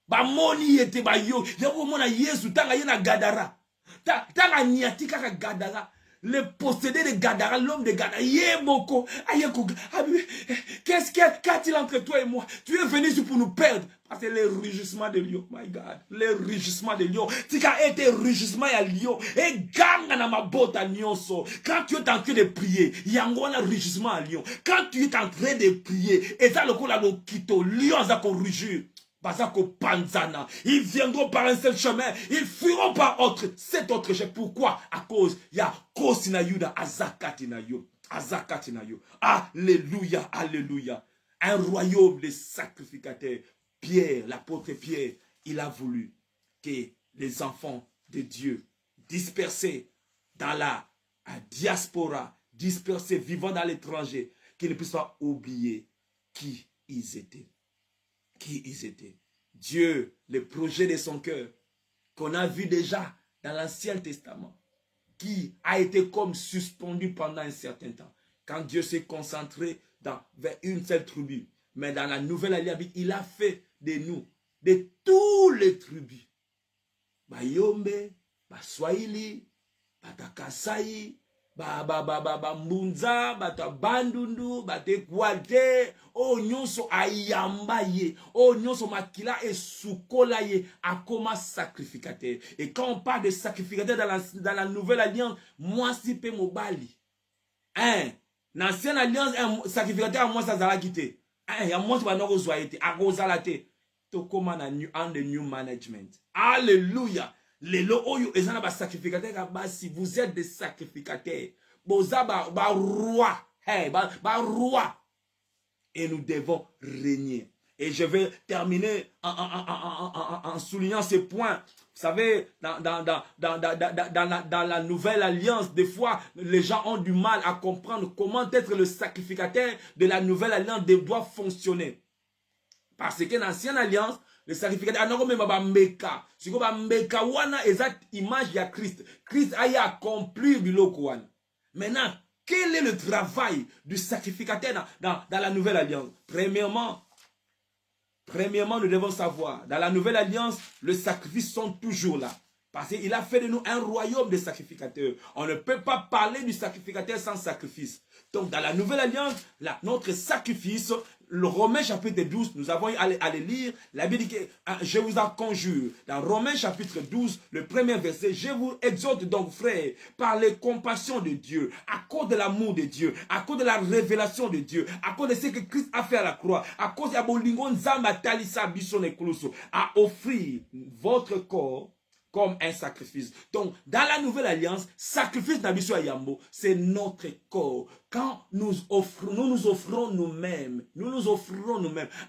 Ba moni yete ba yo yako mona Yesu tanga yena Gadara tanga niati kaka Gadara le possédé de Gadara, l'homme de Gadara yemoko ayeko qu'a-t-il entre toi et moi? Tu es venu ici pour nous perdre. Parce que les rugissements de lion, my God, les rugissements de lion, tika été rugissement ya lion et ganga na mabota nyonso. Quand tu es en train de prier, yango na rugissement à lion. Quand tu es en train de prier, et ça le coup la lokito lion za ko rugir. Panzana. Ils viendront par un seul chemin. Ils fuiront par cet autre chemin. Pourquoi? À cause, il y a Kosinayuda, Azakatinayo. Alléluia. Un royaume de sacrificateurs. Pierre, l'apôtre Pierre, il a voulu que les enfants de Dieu dispersés dans la diaspora, dispersés, vivant dans l'étranger, qu'ils ne puissent pas oublier qui ils étaient. Qui ils étaient. Dieu, le projet de son cœur, qu'on a vu déjà dans l'Ancien Testament, qui a été comme suspendu pendant un certain temps. Quand Dieu s'est concentré vers une seule tribu. Mais dans la nouvelle alliance, il a fait de nous, de tous les tribus. Bayombe, Baswahili, Batakasai, Mbunza, Bandundu, Batekwate, o nyonso ayamba ye, o nyonso makila et sukola ye, akoma sacrificateur. Et quand on parle de sacrificateur dans la nouvelle alliance, moi si pe mobali. Hein, l'ancienne alliance, un sacrificateur à moi ça zala quitté. Hein, ya moi ça va nous zoyete, a rozalate. To koma na new management. Alléluia. Les loyo ezana ba sacrificateur basi, vous êtes des sacrificateurs. Boza ba roi, hey, ba roi. Et nous devons régner. Et je vais terminer en soulignant ce point. Vous savez, dans la nouvelle alliance, des fois, les gens ont du mal à comprendre comment être le sacrificateur de la nouvelle alliance doit fonctionner. Parce que dans l'ancienne alliance, le sacrificateur, si vous avez image de Christ, Christ a accompli biloko wana. Maintenant, quel est le travail du sacrificateur dans la nouvelle alliance? Premièrement, nous devons savoir, dans la nouvelle alliance, les sacrifices sont toujours là. Parce qu'il a fait de nous un royaume de sacrificateurs. On ne peut pas parler du sacrificateur sans sacrifice. Donc, dans la nouvelle alliance, notre sacrifice, le Romains chapitre 12, nous avons à le lire. La Bible dit que je vous en conjure. Dans Romains chapitre 12, le premier verset, je vous exhorte donc, frères, par les compassions de Dieu, à cause de l'amour de Dieu, à cause de la révélation de Dieu, à cause de ce que Christ a fait à la croix, à cause de à offrir votre corps comme un sacrifice. Donc, dans la nouvelle alliance, sacrifice d'Abisso Yambo, c'est notre corps. Quand nous nous offrons nous-mêmes,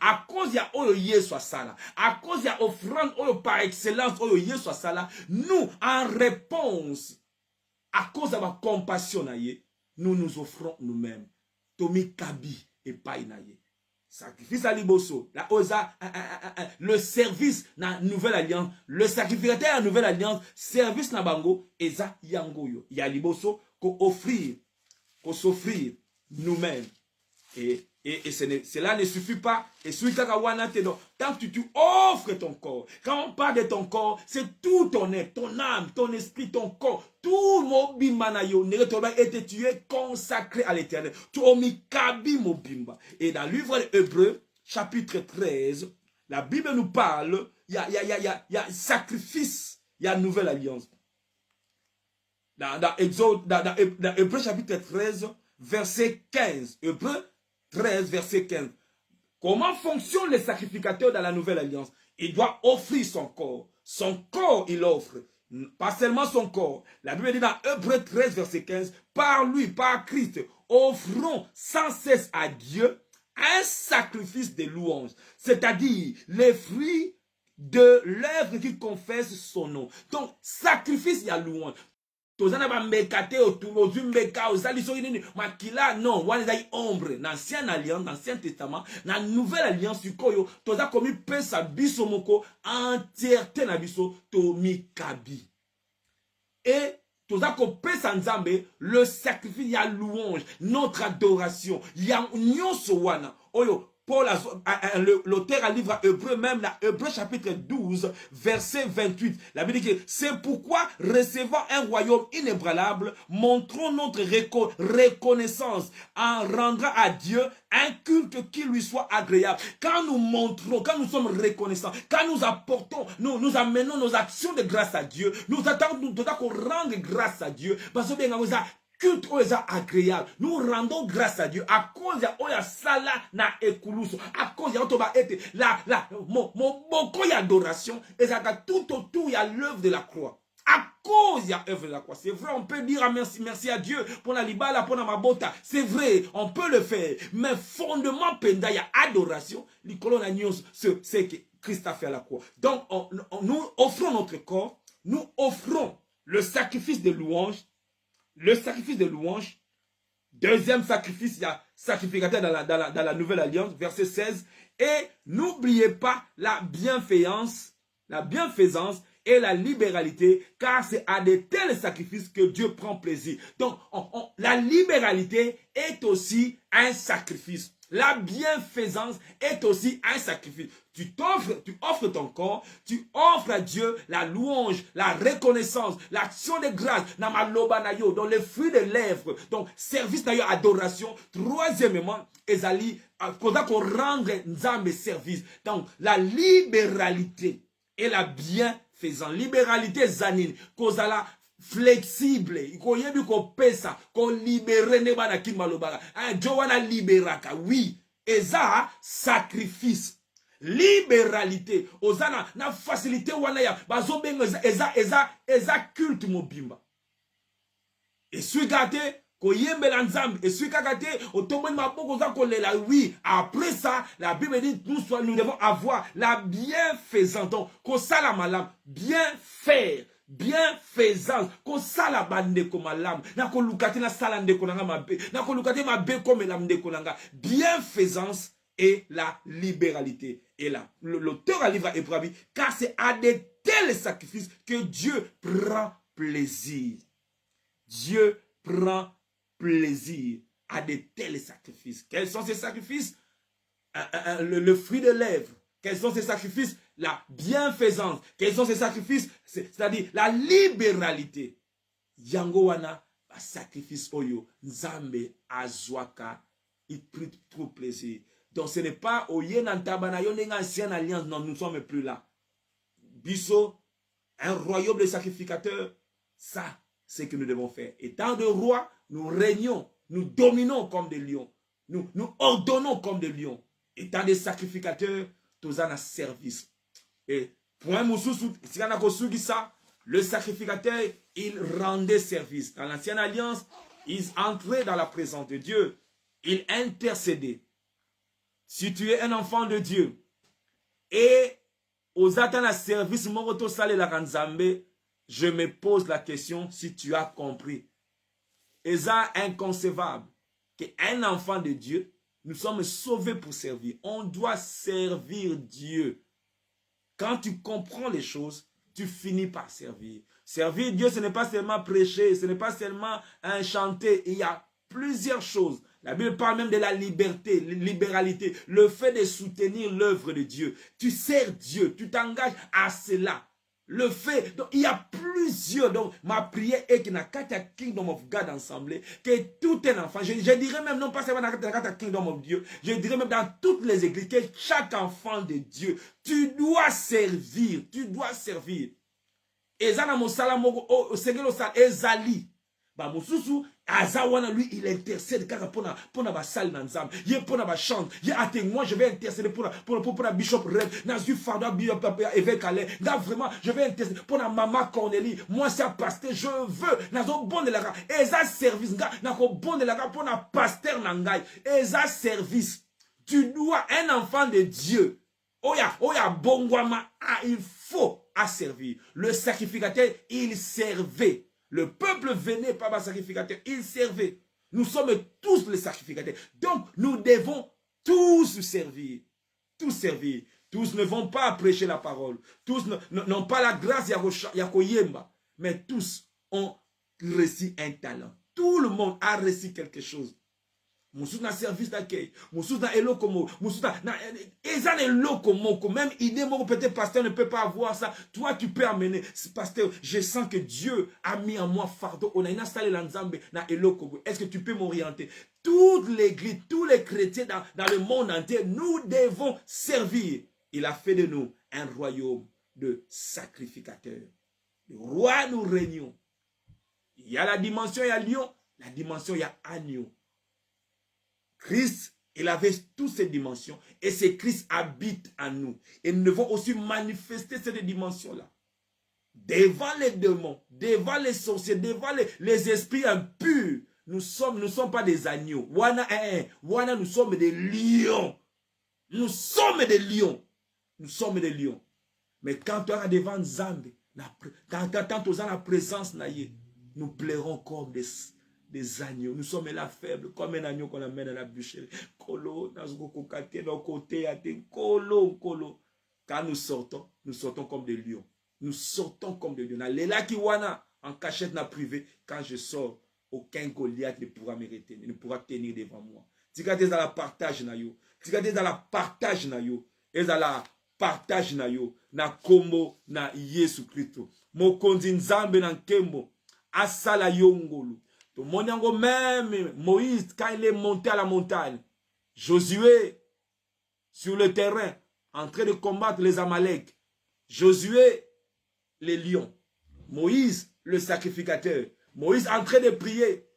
à cause de Oyo soit ça là, à cause de offrande Oyo par excellence Oyo soit ça là, nous, en réponse, à cause de ma compassion, nous nous offrons nous-mêmes. Tomi Kabi et Païnaye. Sacrifice à Liboso, la osa, le service na nouvelle alliance, le sacrificateur à nouvelle alliance, service na bango, eza yangoyo. Ya Liboso, qu'on offrir, qu'on s'offrir nous-mêmes. Et cela ne suffit pas. Et tant que tu offres ton corps, quand on parle de ton corps, c'est tout ton être, ton âme, ton esprit, ton corps, tout mobimanayo, et tu es consacré à l'éternel. Et dans le livre d'Hébreux, chapitre 13, la Bible nous parle, il y a sacrifice, il y a nouvelle alliance. Dans Hébreux chapitre 13, verset 15. Hébreux 13, verset 15. Comment fonctionnent les sacrificateurs dans la nouvelle alliance? Il doit offrir son corps. Son corps, il offre. Pas seulement son corps. La Bible dit dans Hébreux 13, verset 15, par lui, par Christ, offrons sans cesse à Dieu un sacrifice de louange. C'est-à-dire les fruits de l'œuvre qui confesse son nom. Donc, sacrifice, il y a louange. Tozana ba mekate otumozu meka ozaliso nini makila non wana ombre dans l'ancienne alliance, dans l'ancien testament, dans la nouvelle alliance sikoyo toza komi pesa biso moko entièreté na biso to mikabi. Et toza ko pesa nzambe le sacrifice ya louange, notre adoration, ya nyonso wana oyo Paul, l'auteur à livre Hébreu, même la Hébreu chapitre 12, verset 28. La Bible dit que c'est pourquoi, recevant un royaume inébranlable, montrons notre reconnaissance en rendant à Dieu un culte qui lui soit agréable. Quand nous montrons, quand nous sommes reconnaissants, quand nous apportons, nous amenons nos actions de grâce à Dieu, nous attendons qu'on rende grâce à Dieu. Parce que bien, culte agréable. Nous rendons grâce à Dieu à cause de oya sala na ekuluso, à cause de otoba ete mon boko y adoration et ça tout autour il y a l'œuvre de la croix. À cause, il y a œuvre de la croix. C'est vrai, on peut dire merci à Dieu pour la libala, pour la mabota. C'est vrai, on peut le faire. Mais fondement, penda, il y a adoration. C'est que Christ a fait à la croix. Donc, nous offrons notre corps. Nous offrons le sacrifice de louange. Le sacrifice de louange. Deuxième sacrifice, il y a sacrificateur dans la nouvelle alliance, verset 16. Et n'oubliez pas la bienfaisance et la libéralité, car c'est à de tels sacrifices que Dieu prend plaisir. Donc, la libéralité est aussi un sacrifice. La bienfaisance est aussi un sacrifice. Tu offres ton corps, tu offres à Dieu la louange, la reconnaissance, l'action de grâce, dans les fruits des lèvres, donc service d'ailleurs, adoration. Troisièmement, ezali, qu'on rendre nzambe service. Donc, la libéralité et la bienfaisance. Libéralité zanine, kozala flexible, koyebi ko pesa, ko libérer ne bana kimaloba. Dieu wana liberaka, oui. Eza sacrifice. Libéralité. Ozana na facilité wana ya bazobenga eza culte mobimba. Et suis gâté koyembela nzambe et suis gâté otomboni maboko za kolela, oui. Après ça, la Bible dit nous devons avoir la bienfaisance. Donc kosala malam, bien faire. Bienfaisance, ko sala bande ko malam, na ko lukati na sala ndeko nanga mabe, na ko lukati mabe ko melam ndeko nanga. Bienfaisance et la libéralité. Et là, l'auteur à livre à Hébreux, car c'est à de tels sacrifices que Dieu prend plaisir. Dieu prend plaisir à de tels sacrifices. Quels sont ces sacrifices? Le fruit de lèvres. Quels sont ces sacrifices? La bienfaisance. Quels sont ces sacrifices? C'est-à-dire la libéralité. Yango wana, sacrifice oyo, nzambe azwaka, il prit trop plaisir. Donc ce n'est pas oye nantabana yon ancienne alliance, non, nous ne sommes plus là. Bisso, un royaume de sacrificateurs, ça, c'est ce que nous devons faire. Étant de rois, nous régnons, nous dominons comme des lions, nous ordonnons comme des lions. Étant des sacrificateurs, tous en service. Et pour un moussou, le sacrificateur, il rendait service. Dans l'ancienne alliance, il entrait dans la présence de Dieu. Il intercédait. Si tu es un enfant de Dieu et aux attentes service, je me pose la question si tu as compris. Et ça, inconcevable qu'un enfant de Dieu, nous sommes sauvés pour servir. On doit servir Dieu. Quand tu comprends les choses, tu finis par servir. Servir Dieu, ce n'est pas seulement prêcher, ce n'est pas seulement chanter. Il y a plusieurs choses. La Bible parle même de la liberté, libéralité, le fait de soutenir l'œuvre de Dieu. Tu sers Dieu, tu t'engages à cela. Le fait, donc il y a plusieurs, donc ma prière est qu'il n'y a qu'à Kingdom of God ensemble, que tout un enfant, je dirais même, non pas seulement dans le Kingdom of Dieu, je dirais même dans toutes les églises, que chaque enfant de Dieu, tu dois servir, tu dois servir. Et ça, dans mon salamoko, au Seigneur, Ezali, bah, mon sousou, Azawana, lui, il intercède pour la salle d'ensemble. Il est pour la chante. Il est moi, je vais intercéder pour la Bishop Red. Nazu Farda, évêque Alain. Là, vraiment, je vais intercéder pour la maman Cornélie. Moi, c'est un pasteur. Je veux. Nazo bon de la gare. Et ça, service. Nako bon de la gare pour la pasteur Nangai. Et ça, service. Tu dois, un enfant de Dieu. Oya, bongwama. Ah, il faut à servir. Le sacrificateur, il servait. Le peuple venait par un sacrificateur, il servait. Nous sommes tous les sacrificateurs. Donc, nous devons tous servir. Tous servir. Tous ne vont pas prêcher la parole. Tous n'ont pas la grâce Yakoyemba. Mais tous ont reçu un talent. Tout le monde a reçu quelque chose. Moussou na service d'accueil, Moussou na elokomo, Moussou na ezan elokomo, même idée mon peut-être pasteur ne peut pas avoir ça. Toi tu peux amener, pasteur, je sens que Dieu a mis en moi fardeau. On a installé l'ensemble na elokomo. Est-ce que tu peux m'orienter? Toute l'église, tous les chrétiens dans le monde entier, nous devons servir. Il a fait de nous un royaume de sacrificateurs. Le roi nous régnons. Il y a la dimension, il y a lion, la dimension, il y a agneau. Christ, il avait toutes ces dimensions et c'est Christ habite en nous. Et nous devons aussi manifester cette dimension-là. devant les démons, devant les sorciers, devant les esprits impurs. Nous ne sommes pas des agneaux. Wana, nous sommes des lions. Nous sommes des lions. Nous sommes des lions. Mais quand tu es devant Nzambe, quand tu es dans la présence, nous plairons comme des agneaux. Nous sommes là faibles, comme un agneau qu'on amène à la bûcherie. Kolo, kolo. Quand nous sortons comme des lions. Nous sortons comme des lions. Là qui wana en cachette na privé. Quand je sors, aucun Goliath ne pourra me retenir, ne pourra tenir devant moi. Tu regardes dans la partage na yo. Tu regardes dans la partage na yo. Et dans la partage na yo. Na kombo na Yesu Christo. Mokonzi Nzambe na nkembo. Asala yongolo. Tout le monde même Moïse quand il est monté à la montagne. Josué sur le terrain en train de combattre les Amalek. Josué les lions. Moïse le sacrificateur. Moïse en train de prier.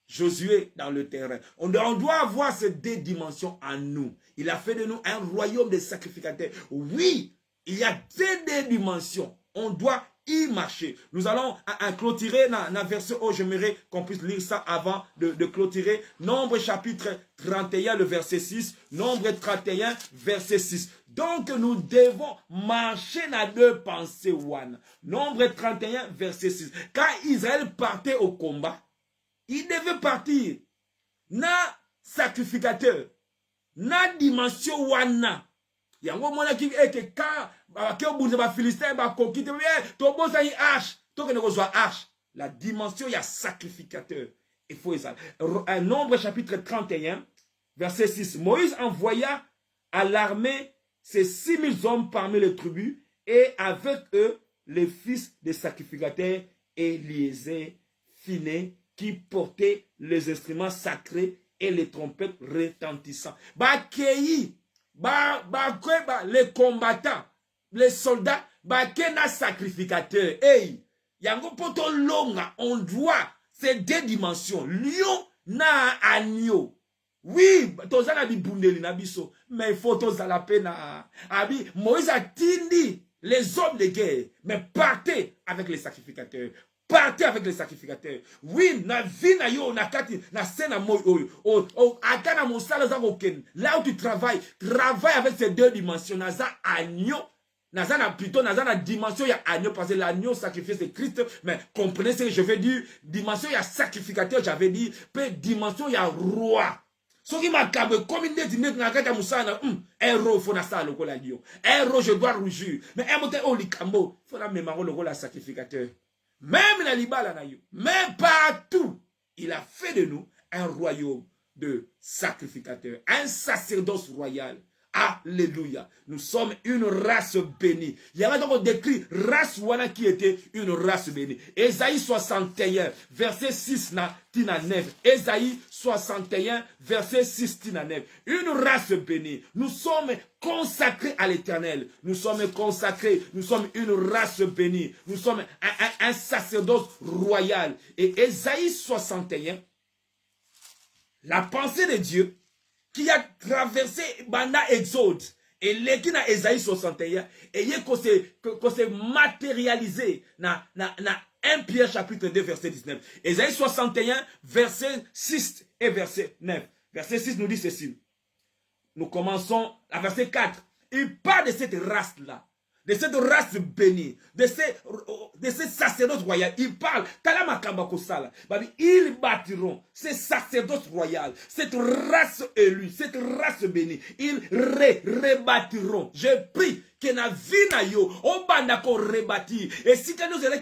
Josué dans le terrain. On doit avoir ces deux dimensions en nous. Il a fait de nous un royaume de sacrificateurs. Oui, il y a deux dimensions. On doit y marcher. Nous allons clôturer dans le verset où j'aimerais qu'on puisse lire ça avant de clôturer. Nombre chapitre 31, le verset 6. Nombre 31, verset 6. Donc nous devons marcher dans deux pensées. Nombre 31, verset 6. Quand Israël partait au combat, il devait partir na sacrificateur, na dimension wana. Yango mona ki eke ka ba ke obuze ba Philistin ba kokite to bosa yi arche, to ke ne kozwa arche. La dimension ya sacrificateur. Il faut ça. Un Nombre chapitre 31 verset 6. Moïse envoya à l'armée ces 6000 hommes parmi les tribus et avec eux les fils des sacrificateurs Éliézer, Phiné, qui portaient les instruments sacrés et les trompettes retentissants. Les combattants, les soldats, na sacrificateur. Hey, yango poto longa, on doit ces deux dimensions. Lion na agneau. Oui, tozana bi bundeli na biso, mais il faut tozala pena. Abi Moïse a tindi les hommes de guerre, mais partez avec les sacrificateurs. Partez avec les sacrificateurs. Oui, na vie na yo, na kati, na sena moi oyo. Akana mosala za koken. Là où tu travailles avec ces deux dimensions. Naza agneau. Naza na plutôt naza na dimension ya agneau parce que l'agneau sacrifié c'est Christ. Mais comprenez ce que je veux dire. Dimension ya sacrificateur, j'avais dit. Peu dimension ya roi. Ce qui m'a câble, comme il dit, héros, il faut na ça, le gars l'agneau. Héros, je dois rougir. Mais un moté au likambo, il faut la mémoire le gars sacrificateur. Même dans l'Ibala, même partout, il a fait de nous un royaume de sacrificateurs, un sacerdoce royal. Alléluia. Nous sommes une race bénie. Il y avait donc décrit race wana qui était une race bénie. Ésaïe 61, verset 6 tina 9. Ésaïe 61, verset 6 tina 9. Une race bénie. Nous sommes consacrés à l'Éternel. Nous sommes consacrés. Nous sommes une race bénie. Nous sommes un sacerdoce royal. Et Ésaïe 61, la pensée de Dieu qui a traversé Banda Exode et l'équipe na Ésaïe 61 et qu'on s'est matérialisé na 1 Pierre chapitre 2 verset 19. Ésaïe 61 verset 6 et verset 9. Verset 6 nous dit ceci. Nous commençons à verset 4. Il parle de cette race-là. De cette race bénie, de ces sacerdotes royaux. Il parle, ils bâtiront ces sacerdotes royaux, cette race élue, cette race bénie. Ils rebâtiront. Je prie que na vie na yo, on banda ko rebâtir. Et si que nous allons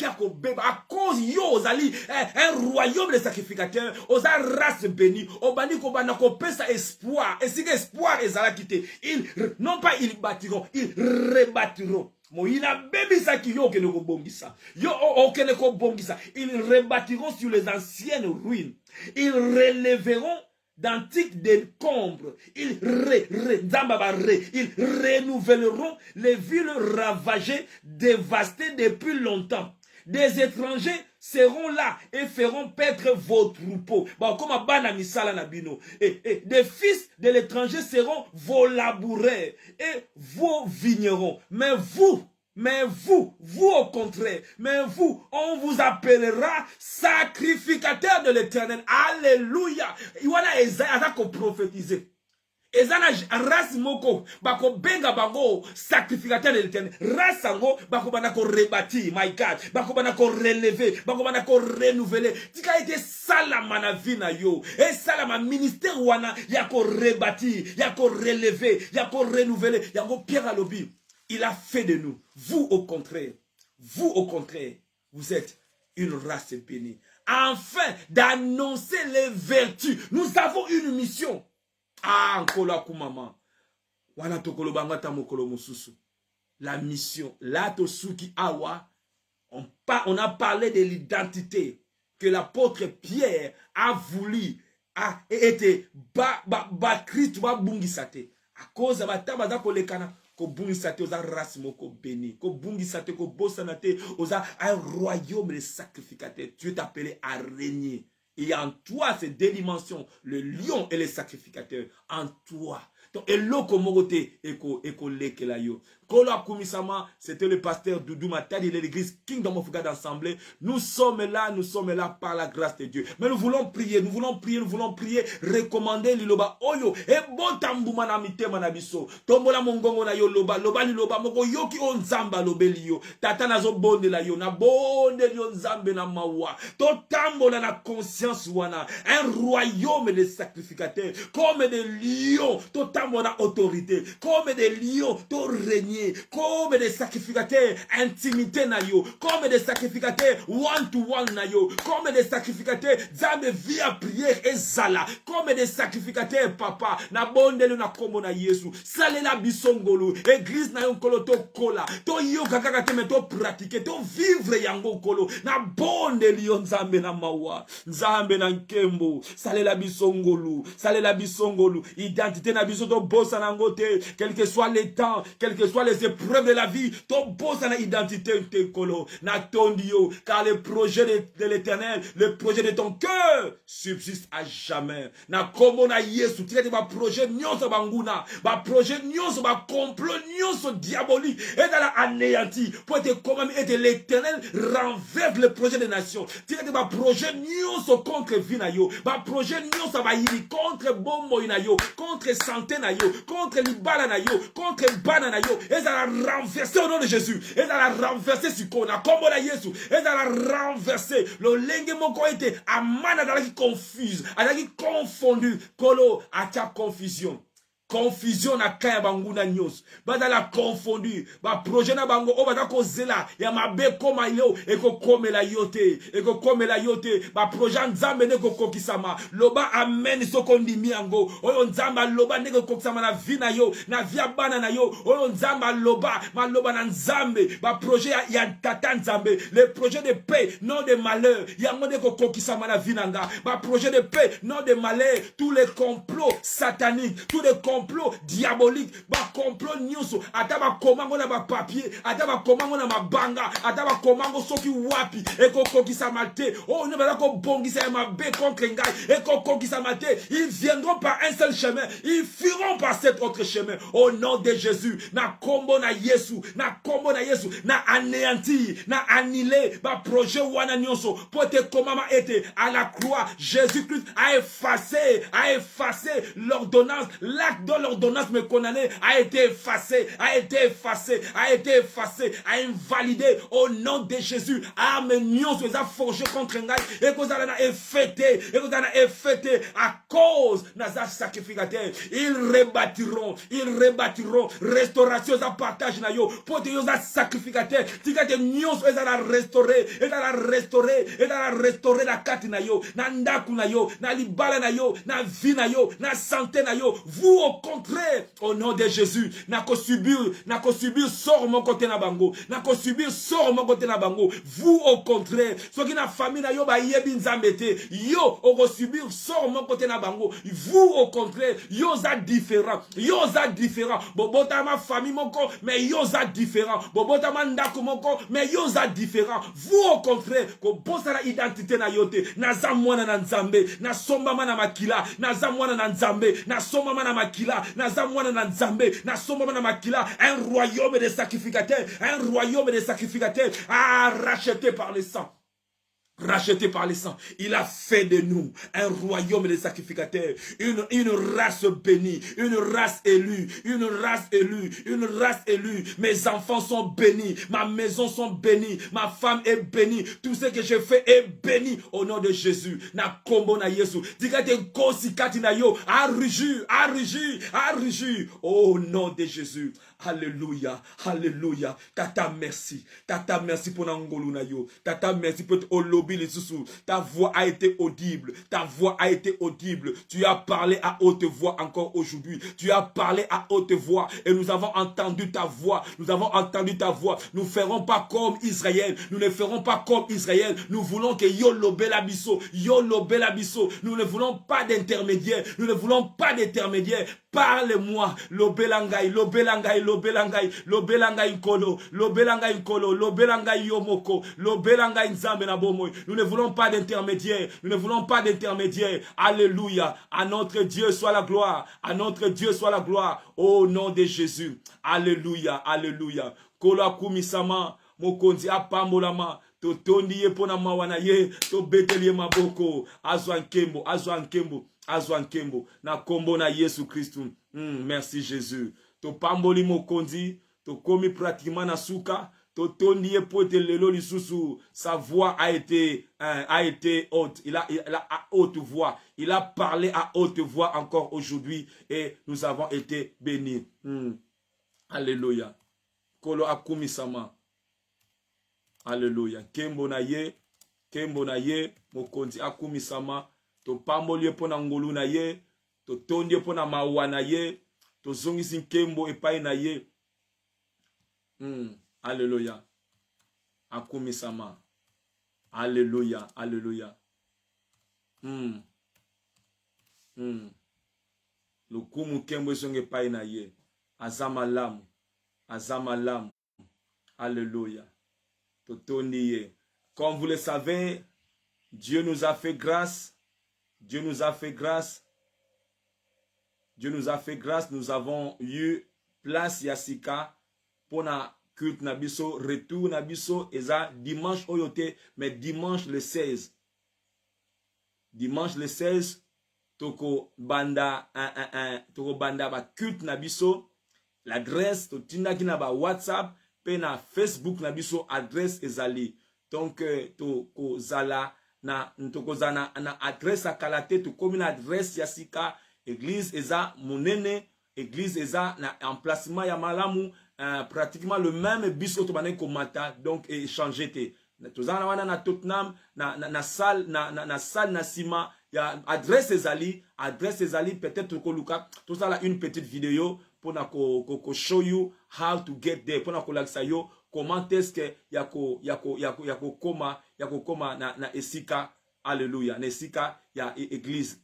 à cause yo, ozali un royaume de sacrificateurs, osa race bénie, on bandi ko banda ko pesa espoir. Et si que espoir est à quitter, non pas ils bâtiront, ils rebâtiront. Il a bébé ça qui yo keneko bongisa. Yo keneko bongisa. Ils rebâtiront sur les anciennes ruines. Ils relèveront d'antiques décombres. Ils renouvelleront les villes ravagées, dévastées depuis longtemps. Des étrangers seront là et feront paître vos troupeaux. Et des fils de l'étranger seront vos laboureurs et vos vignerons. Mais Mais vous au contraire, mais vous, on vous appellera sacrificateur de l'Éternel. Alléluia. Il y a Esaïa qui a prophétisé. Ezana race moko bako benga bango sacrificateur de l'Éternel. Race sango bako banako rebâtir, my God, bako banako relever, bako banako renouveler. Tika ete salama na vie na yo. Et salama ministère wana yako rebâtir, yako relever, yako renouveler. Yako Pierre Alobi, il a fait de nous. Vous au contraire, vous êtes une race bénie. Afin d'annoncer les vertus. Nous avons une mission. Ah, nkola kumama. Wana tokolo bangata mokolo mususu. La mission. Là, tosuki awa. On a parlé de l'identité que l'apôtre Pierre a voulu, a été Christ ba bungisate. À cause de bataba kolekana ko bungisate oza race moko béni. Ko bungisate ko bosanate oza un royaume de sacrificateurs. Tu es appelé à régner. Et en toi, ces deux dimensions, le lion et le sacrificateur, en toi. Donc, et l'oko morote, eko lekelayo. Kolo akumisama, c'était le pasteur Doudou Matadi de l'église Kingdom of God Assemblée. Nous sommes là par la grâce de Dieu. Mais nous voulons prier, recommander liloba oyo. E bon tambuma na mitema na biso. Tombola mongongo na yo loba liloba moko yoki onzamba lobelio. Tata na zo bonde la yo, na bonde yo nzambe na mawa. To tambola na conscience wana. Un royaume de sacrificateurs. Comme des lions, to tambola autorité. Comme des lions, to régner. Comme des sacrificateurs intimité na yo, comme des sacrificateurs one to one na yo, comme des sacrificateurs zame via prière et zala, comme des sacrificateurs papa na bondelu na kombo na Yesu salela bisongolu église na yo kolo to kola to yo kakaka te to pratiquer to vivre yango kolo na bondelu yo nzambe na mawa nzambe na nkembo salela bisongolu identité na biso to bossa na ngote quel que soit les temps, quel que soit les épreuves de la vie, ton boss na identité te kolo na tondio, car le projet de l'Éternel, le projet de ton cœur subsiste à jamais. Na komo na Yesu, tu as ba projet nyonso banguna, ba projet nyonso ba complot nyonso diabolique et dans la anéanti pour te comme et l'Éternel renverse le projet des nations. Tu as ba projet nyonso contre vie na yo, ba projet nyonso ba yini contre bombo na yo, contre santé na yo, contre libala na yo, contre bana na yo. Et ça l'a renversé au nom de Jésus. Et ça l'a renversé sur Kona. Comme la Jésus. Et ça l'a renversé. Le lingue moko était à mana dans la qui confuse. À la qui confondu. Kolo à ta confusion. Confusion na kaya bangu na nyos. Bada la confondu. Ba projet na bango. O bada ko zela. Ya mabe koma ileo. Eko kome la yote. Eko kome la yote. Ba projet nzambe neko kokisama. Loba amen so kondimi ango. Oyo nzamba loba neko kokisama na vi na yo. Na via bana na yo. Oyo nzamba loba. Ma loba na nzambe. Ba projet ya tata nzambe. Le projet de paix. Non de malheur. Yango neko kokisama na vi nanga. Ba projet de paix. Non de malheur. Tous les complots sataniques. Tous les complots diabolique, ba complot nyonso, ata ba komango na ba papier, ata ba komango na mabanga, ata ba komango soki wapi, eko kokisa malte, oh ne ba ko bongisa ma be contre ngai, eko kokisa malte, ils viendront par un seul chemin, ils fuiront par cet autre chemin, au nom de Jésus, na kombo na Yesu, na anéanti, na annulé, ba projet wana nyonso, pour te komama été à la croix, Jésus-Christ a effacé l'ordonnance, l'acte dont l'ordonnance me condamnait a été effacé, a invalidé au nom de Jésus. Amen. Nous sommes forgés contre ngai et que ça a effecté à cause de nos sacrificateurs. Ils rebâtiront, restauration à partage na yo pour te yosa sacrificateurs. Tika te nyons et ça restaurer la carte na yo, na ndaku na yo, na libala na yo, na vie na yo, na santé na yo. Vous au contraire, au nom de Jésus, nako subir sort mon côté na bango, vous au contraire, ceux qui na famille na yo ba yebi nzambete, yo au subir sort mon côté na bango, vous au contraire, yo za différent, bobota ma famille moko, mais yo za différent, bobota ma ndako moko, mais yo za différent, vous au contraire, ko bosa la identité na yote, na za mwana na nzambe, na somba mana makila, na za mwana na nzambe, na somba mana makila. makila, naza mwana na nzambe, na somba na makila, un royaume de sacrificateurs, un royaume de sacrificateurs, racheté par le sang. Racheté par le sang, il a fait de nous un royaume de sacrificateurs, une race bénie, une race élue, une race élue, une race élue. Mes enfants sont bénis, ma maison sont bénie, ma femme est bénie, tout ce que je fais est béni au nom de Jésus. Na kombo na Yesu, digate kosi kati na yo, a rugi, au nom de Jésus. Alléluia, alléluia. Tata merci pour Nangolu na yo. Tata merci pour olobi les sous. Ta voix a été audible, ta voix a été audible. Tu as parlé à haute voix encore aujourd'hui. Tu as parlé à haute voix et nous avons entendu ta voix. Nous avons entendu ta voix. Nous ne ferons pas comme Israël. Nous ne ferons pas comme Israël. Nous voulons que Yolo Belabiso. Nous ne voulons pas d'intermédiaire. Nous ne voulons pas d'intermédiaire. Parle-moi, Lobelangai Yomoko, Lobelangai Nzambe na bomoy. Nous ne voulons pas d'intermédiaire, nous ne voulons pas d'intermédiaire. Alléluia, à notre Dieu soit la gloire, à notre Dieu soit la gloire, au nom de Jésus. Alléluia, alléluia. Kola kumisama, mokonzi apambolama. To tondiye pona mawana ye, to betelie maboko, azwankembo, na kombo na Yesu Christu. Merci Jésus. To pamboli mokonzi, to komi pratiquement na suka, to tondiye pote lelo lisusu. Sa voix a été haute. Il a à haute voix. Il a parlé à haute voix encore aujourd'hui et nous avons été bénis. Alléluia. Kolo akumisama. Alléluia. Kembo na ye, mokonzi akumisama. To pambolie pona ngolu na ye, to tondie pona mawa na ye, to zongisi nkembo epai na ye. Alléluia. Akumisama. Alléluia, alléluia. Lukumu kembo zonge epai na ye. Azamalamu. Alléluia. Comme vous le savez, Dieu nous a fait grâce. Nous avons eu place Yassika pour na culte nabiso, retour nabiso, eza dimanche oyote, mais dimanche le 16. Dimanche le 16, toko banda ba culte nabiso, l'adresse, to tinda kina ba WhatsApp, pe na Facebook nabiso, adresse ezali. Donc, toko zala, na adresse à Kalate, to komi na adresse Yassika, église eza monene, église eza na emplacement ya malamu, pratiquement le même biso to bane komata, donc échanger te. Tozana wana na Tottenham, na salle na sima, ya adresse ezali, peut-être ko luka, tozala une petite vidéo pour na ko show you how to get there, pour na ko laksa yo comment est-ce que yako koma na esika. Alléluia. Nesika, il y a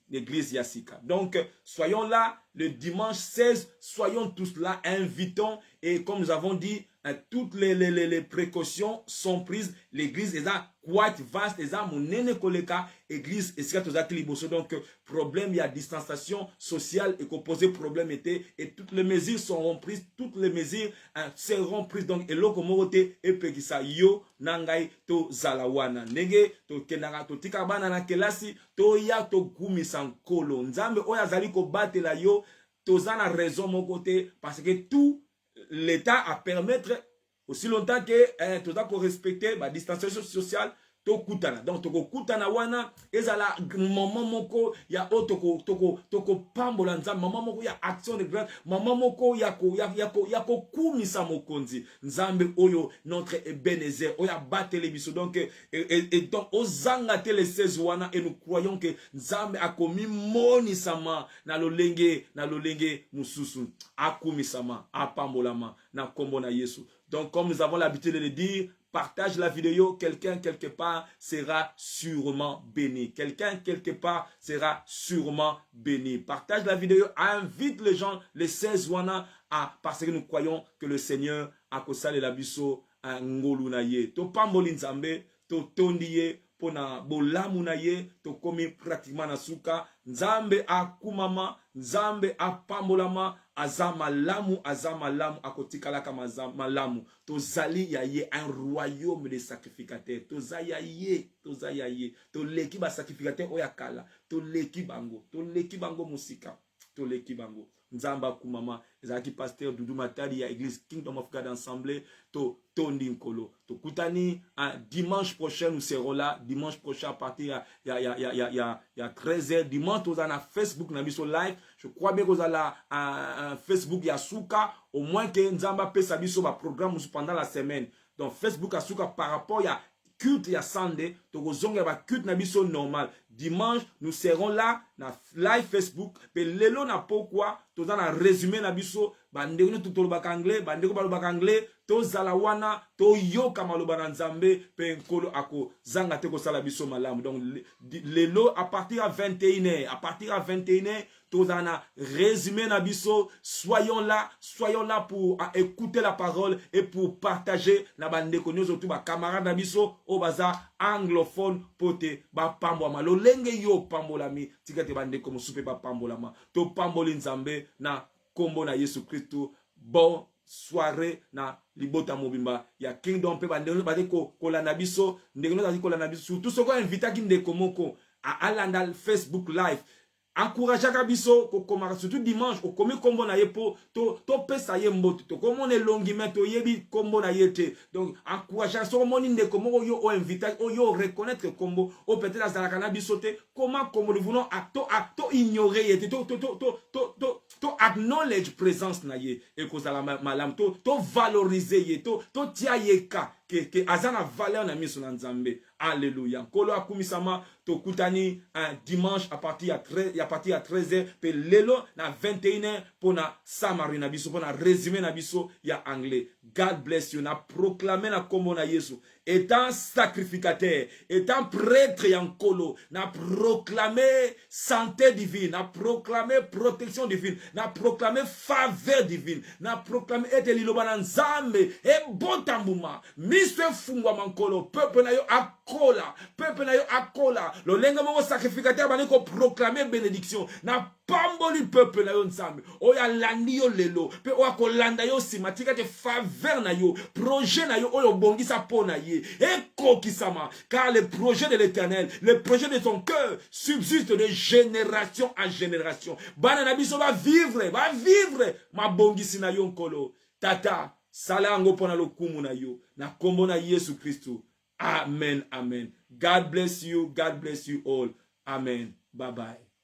l'église Yassika. Donc, soyons là le dimanche 16. Soyons tous là, invitons. Et comme nous avons dit, toutes les précautions sont prises. L'église est là, quite vaste. Et ça, mon nene koleka, église, et donc, problème, il y a distanciation sociale et qu'on posait problème était. Et toutes les mesures seront prises. Toutes les mesures seront prises. Donc, et l'okomote, et pekisa yo, nangai, to zalawana. Nege, to kenara, to tikabana na kelasi, to ya to gumisan kolo. Nzambe, oya zali ko bate la yo, to zana raison mon côté, parce que tout l'État a permettre, aussi longtemps que tout ça qu'on respecte la distanciation sociale, to kutana. Donc toko kutana wana ezala maman moko ya toko pambola nzambe, maman moko ya action de grâce, maman moko yako kumisa mokonzi nzambe oyo notre Ebenezer oya batele biso. Donc et donc ozanga te les 16 wana, et nous croyons que nzambe akomi monisama na lolenge mususu akumisama apambolama na kombo na Yesu. Donc comme nous avons l'habitude de le dire, partage la vidéo, quelqu'un quelque part sera sûrement béni. Quelqu'un quelque part sera sûrement béni. Partage la vidéo, invite les gens, les 16 wana, parce que nous croyons que le Seigneur a kosale la biso ngolu na ye. To pamboli nzambe, to tondiye pona bolamu na ye tokomi pratiquement na suka. Nzambe akumama, Nzambe apambolama, azamalamu akotikalaka malamu. Tozali ya ye un royaume de sacrificateurs. Tozaya ye, toleki ba sacrificateur oyakala, toleki bango musika, toleki bango. Nzamba kumama, ezaki pasteur Doudou Matadi ya église Kingdom of God Ensemble, to Ndinkolo. To kutani, dimanche prochain nous serons là, dimanche prochain à partir il y a 13h, dimanche nous allons à Facebook, nous allons live. Je crois bien que vous allez à Facebook Yasuka, au moins que Nzamba peut s'habiller sur ma programme pendant la semaine. Donc Facebook Yasuka par rapport à culte ya Sunday, tokozonga ba culte na biso normal. Dimanche, nous serons là na live Facebook. Pe lelo na pourquoi, toza na résumé na biso, bandeko to tolobaka anglais, bandeko balobaka anglais, to zalawana, to yoka maloba na Nzambe, pe nkolo ako zanga te ko sala biso malamu. Donc lelo à partir à 21h, toza na résumé na biso, soyons là pour écouter la parole et pour partager na bandeko nyozo to ba camarade na biso o baza anglophone pote ba pambola malo lenge yo pambolami tikate bandeko mosupe ba pambolama to pamboli Nzambe na kombo na Yesu Kristo. Bon soirée na libota mobimba ya Kingdom pe bandeko badeko kolana biso ndeko no kolana biso surtout soko invita ki ndeko moko a alanda Facebook live. Encouragez Kabiso, surtout dimanche, au commun combo na yepo, to pesa ye mbote, to comment ne longiment, to yebi combo na yete. Donc, encouragez, so moni ne comment yo invité, yo reconnaître combo, o peut-être la zalakana bisote, comment nous voulons to ignorer yete, to acknowledge présence na ye, et cause la malam, to valoriser ye, to tia yeka, que azana valeur na miso na Nzambe. Alléluia. Kolo akumisama to kutani un dimanche à partir à 13h pe lelo na 21h pour na Samari na biso pour na résumé na biso ya anglais. God bless you. Na proclamer na kombo na Yesu. Étant sacrificateur, étant prêtre en kolo, na proclamer santé divine, na proclamer protection divine, na proclamer faveur divine, na proclamer eteliloba Nzambe e botambuma. Miswe fungwa mankolo, peuple na yo akola, lo lenga mo sacrificateur bani ko proclamer bénédiction, na pamboli peuple na yo Nzambe, oya landi yo lelo, pe oya kolanda yo simatika te faveur na yo, projet na yo oyo bongisa pona ye, eko kisama, car le projet de l'Éternel, le projet de son cœur subsiste de génération en génération. Bana na biso va vivre, ma bongisi na yo nkolo, tata, salango pona lokumu na yo, na kombo na Yesu Kristo. Amen, amen. God bless you all. Amen. Bye bye.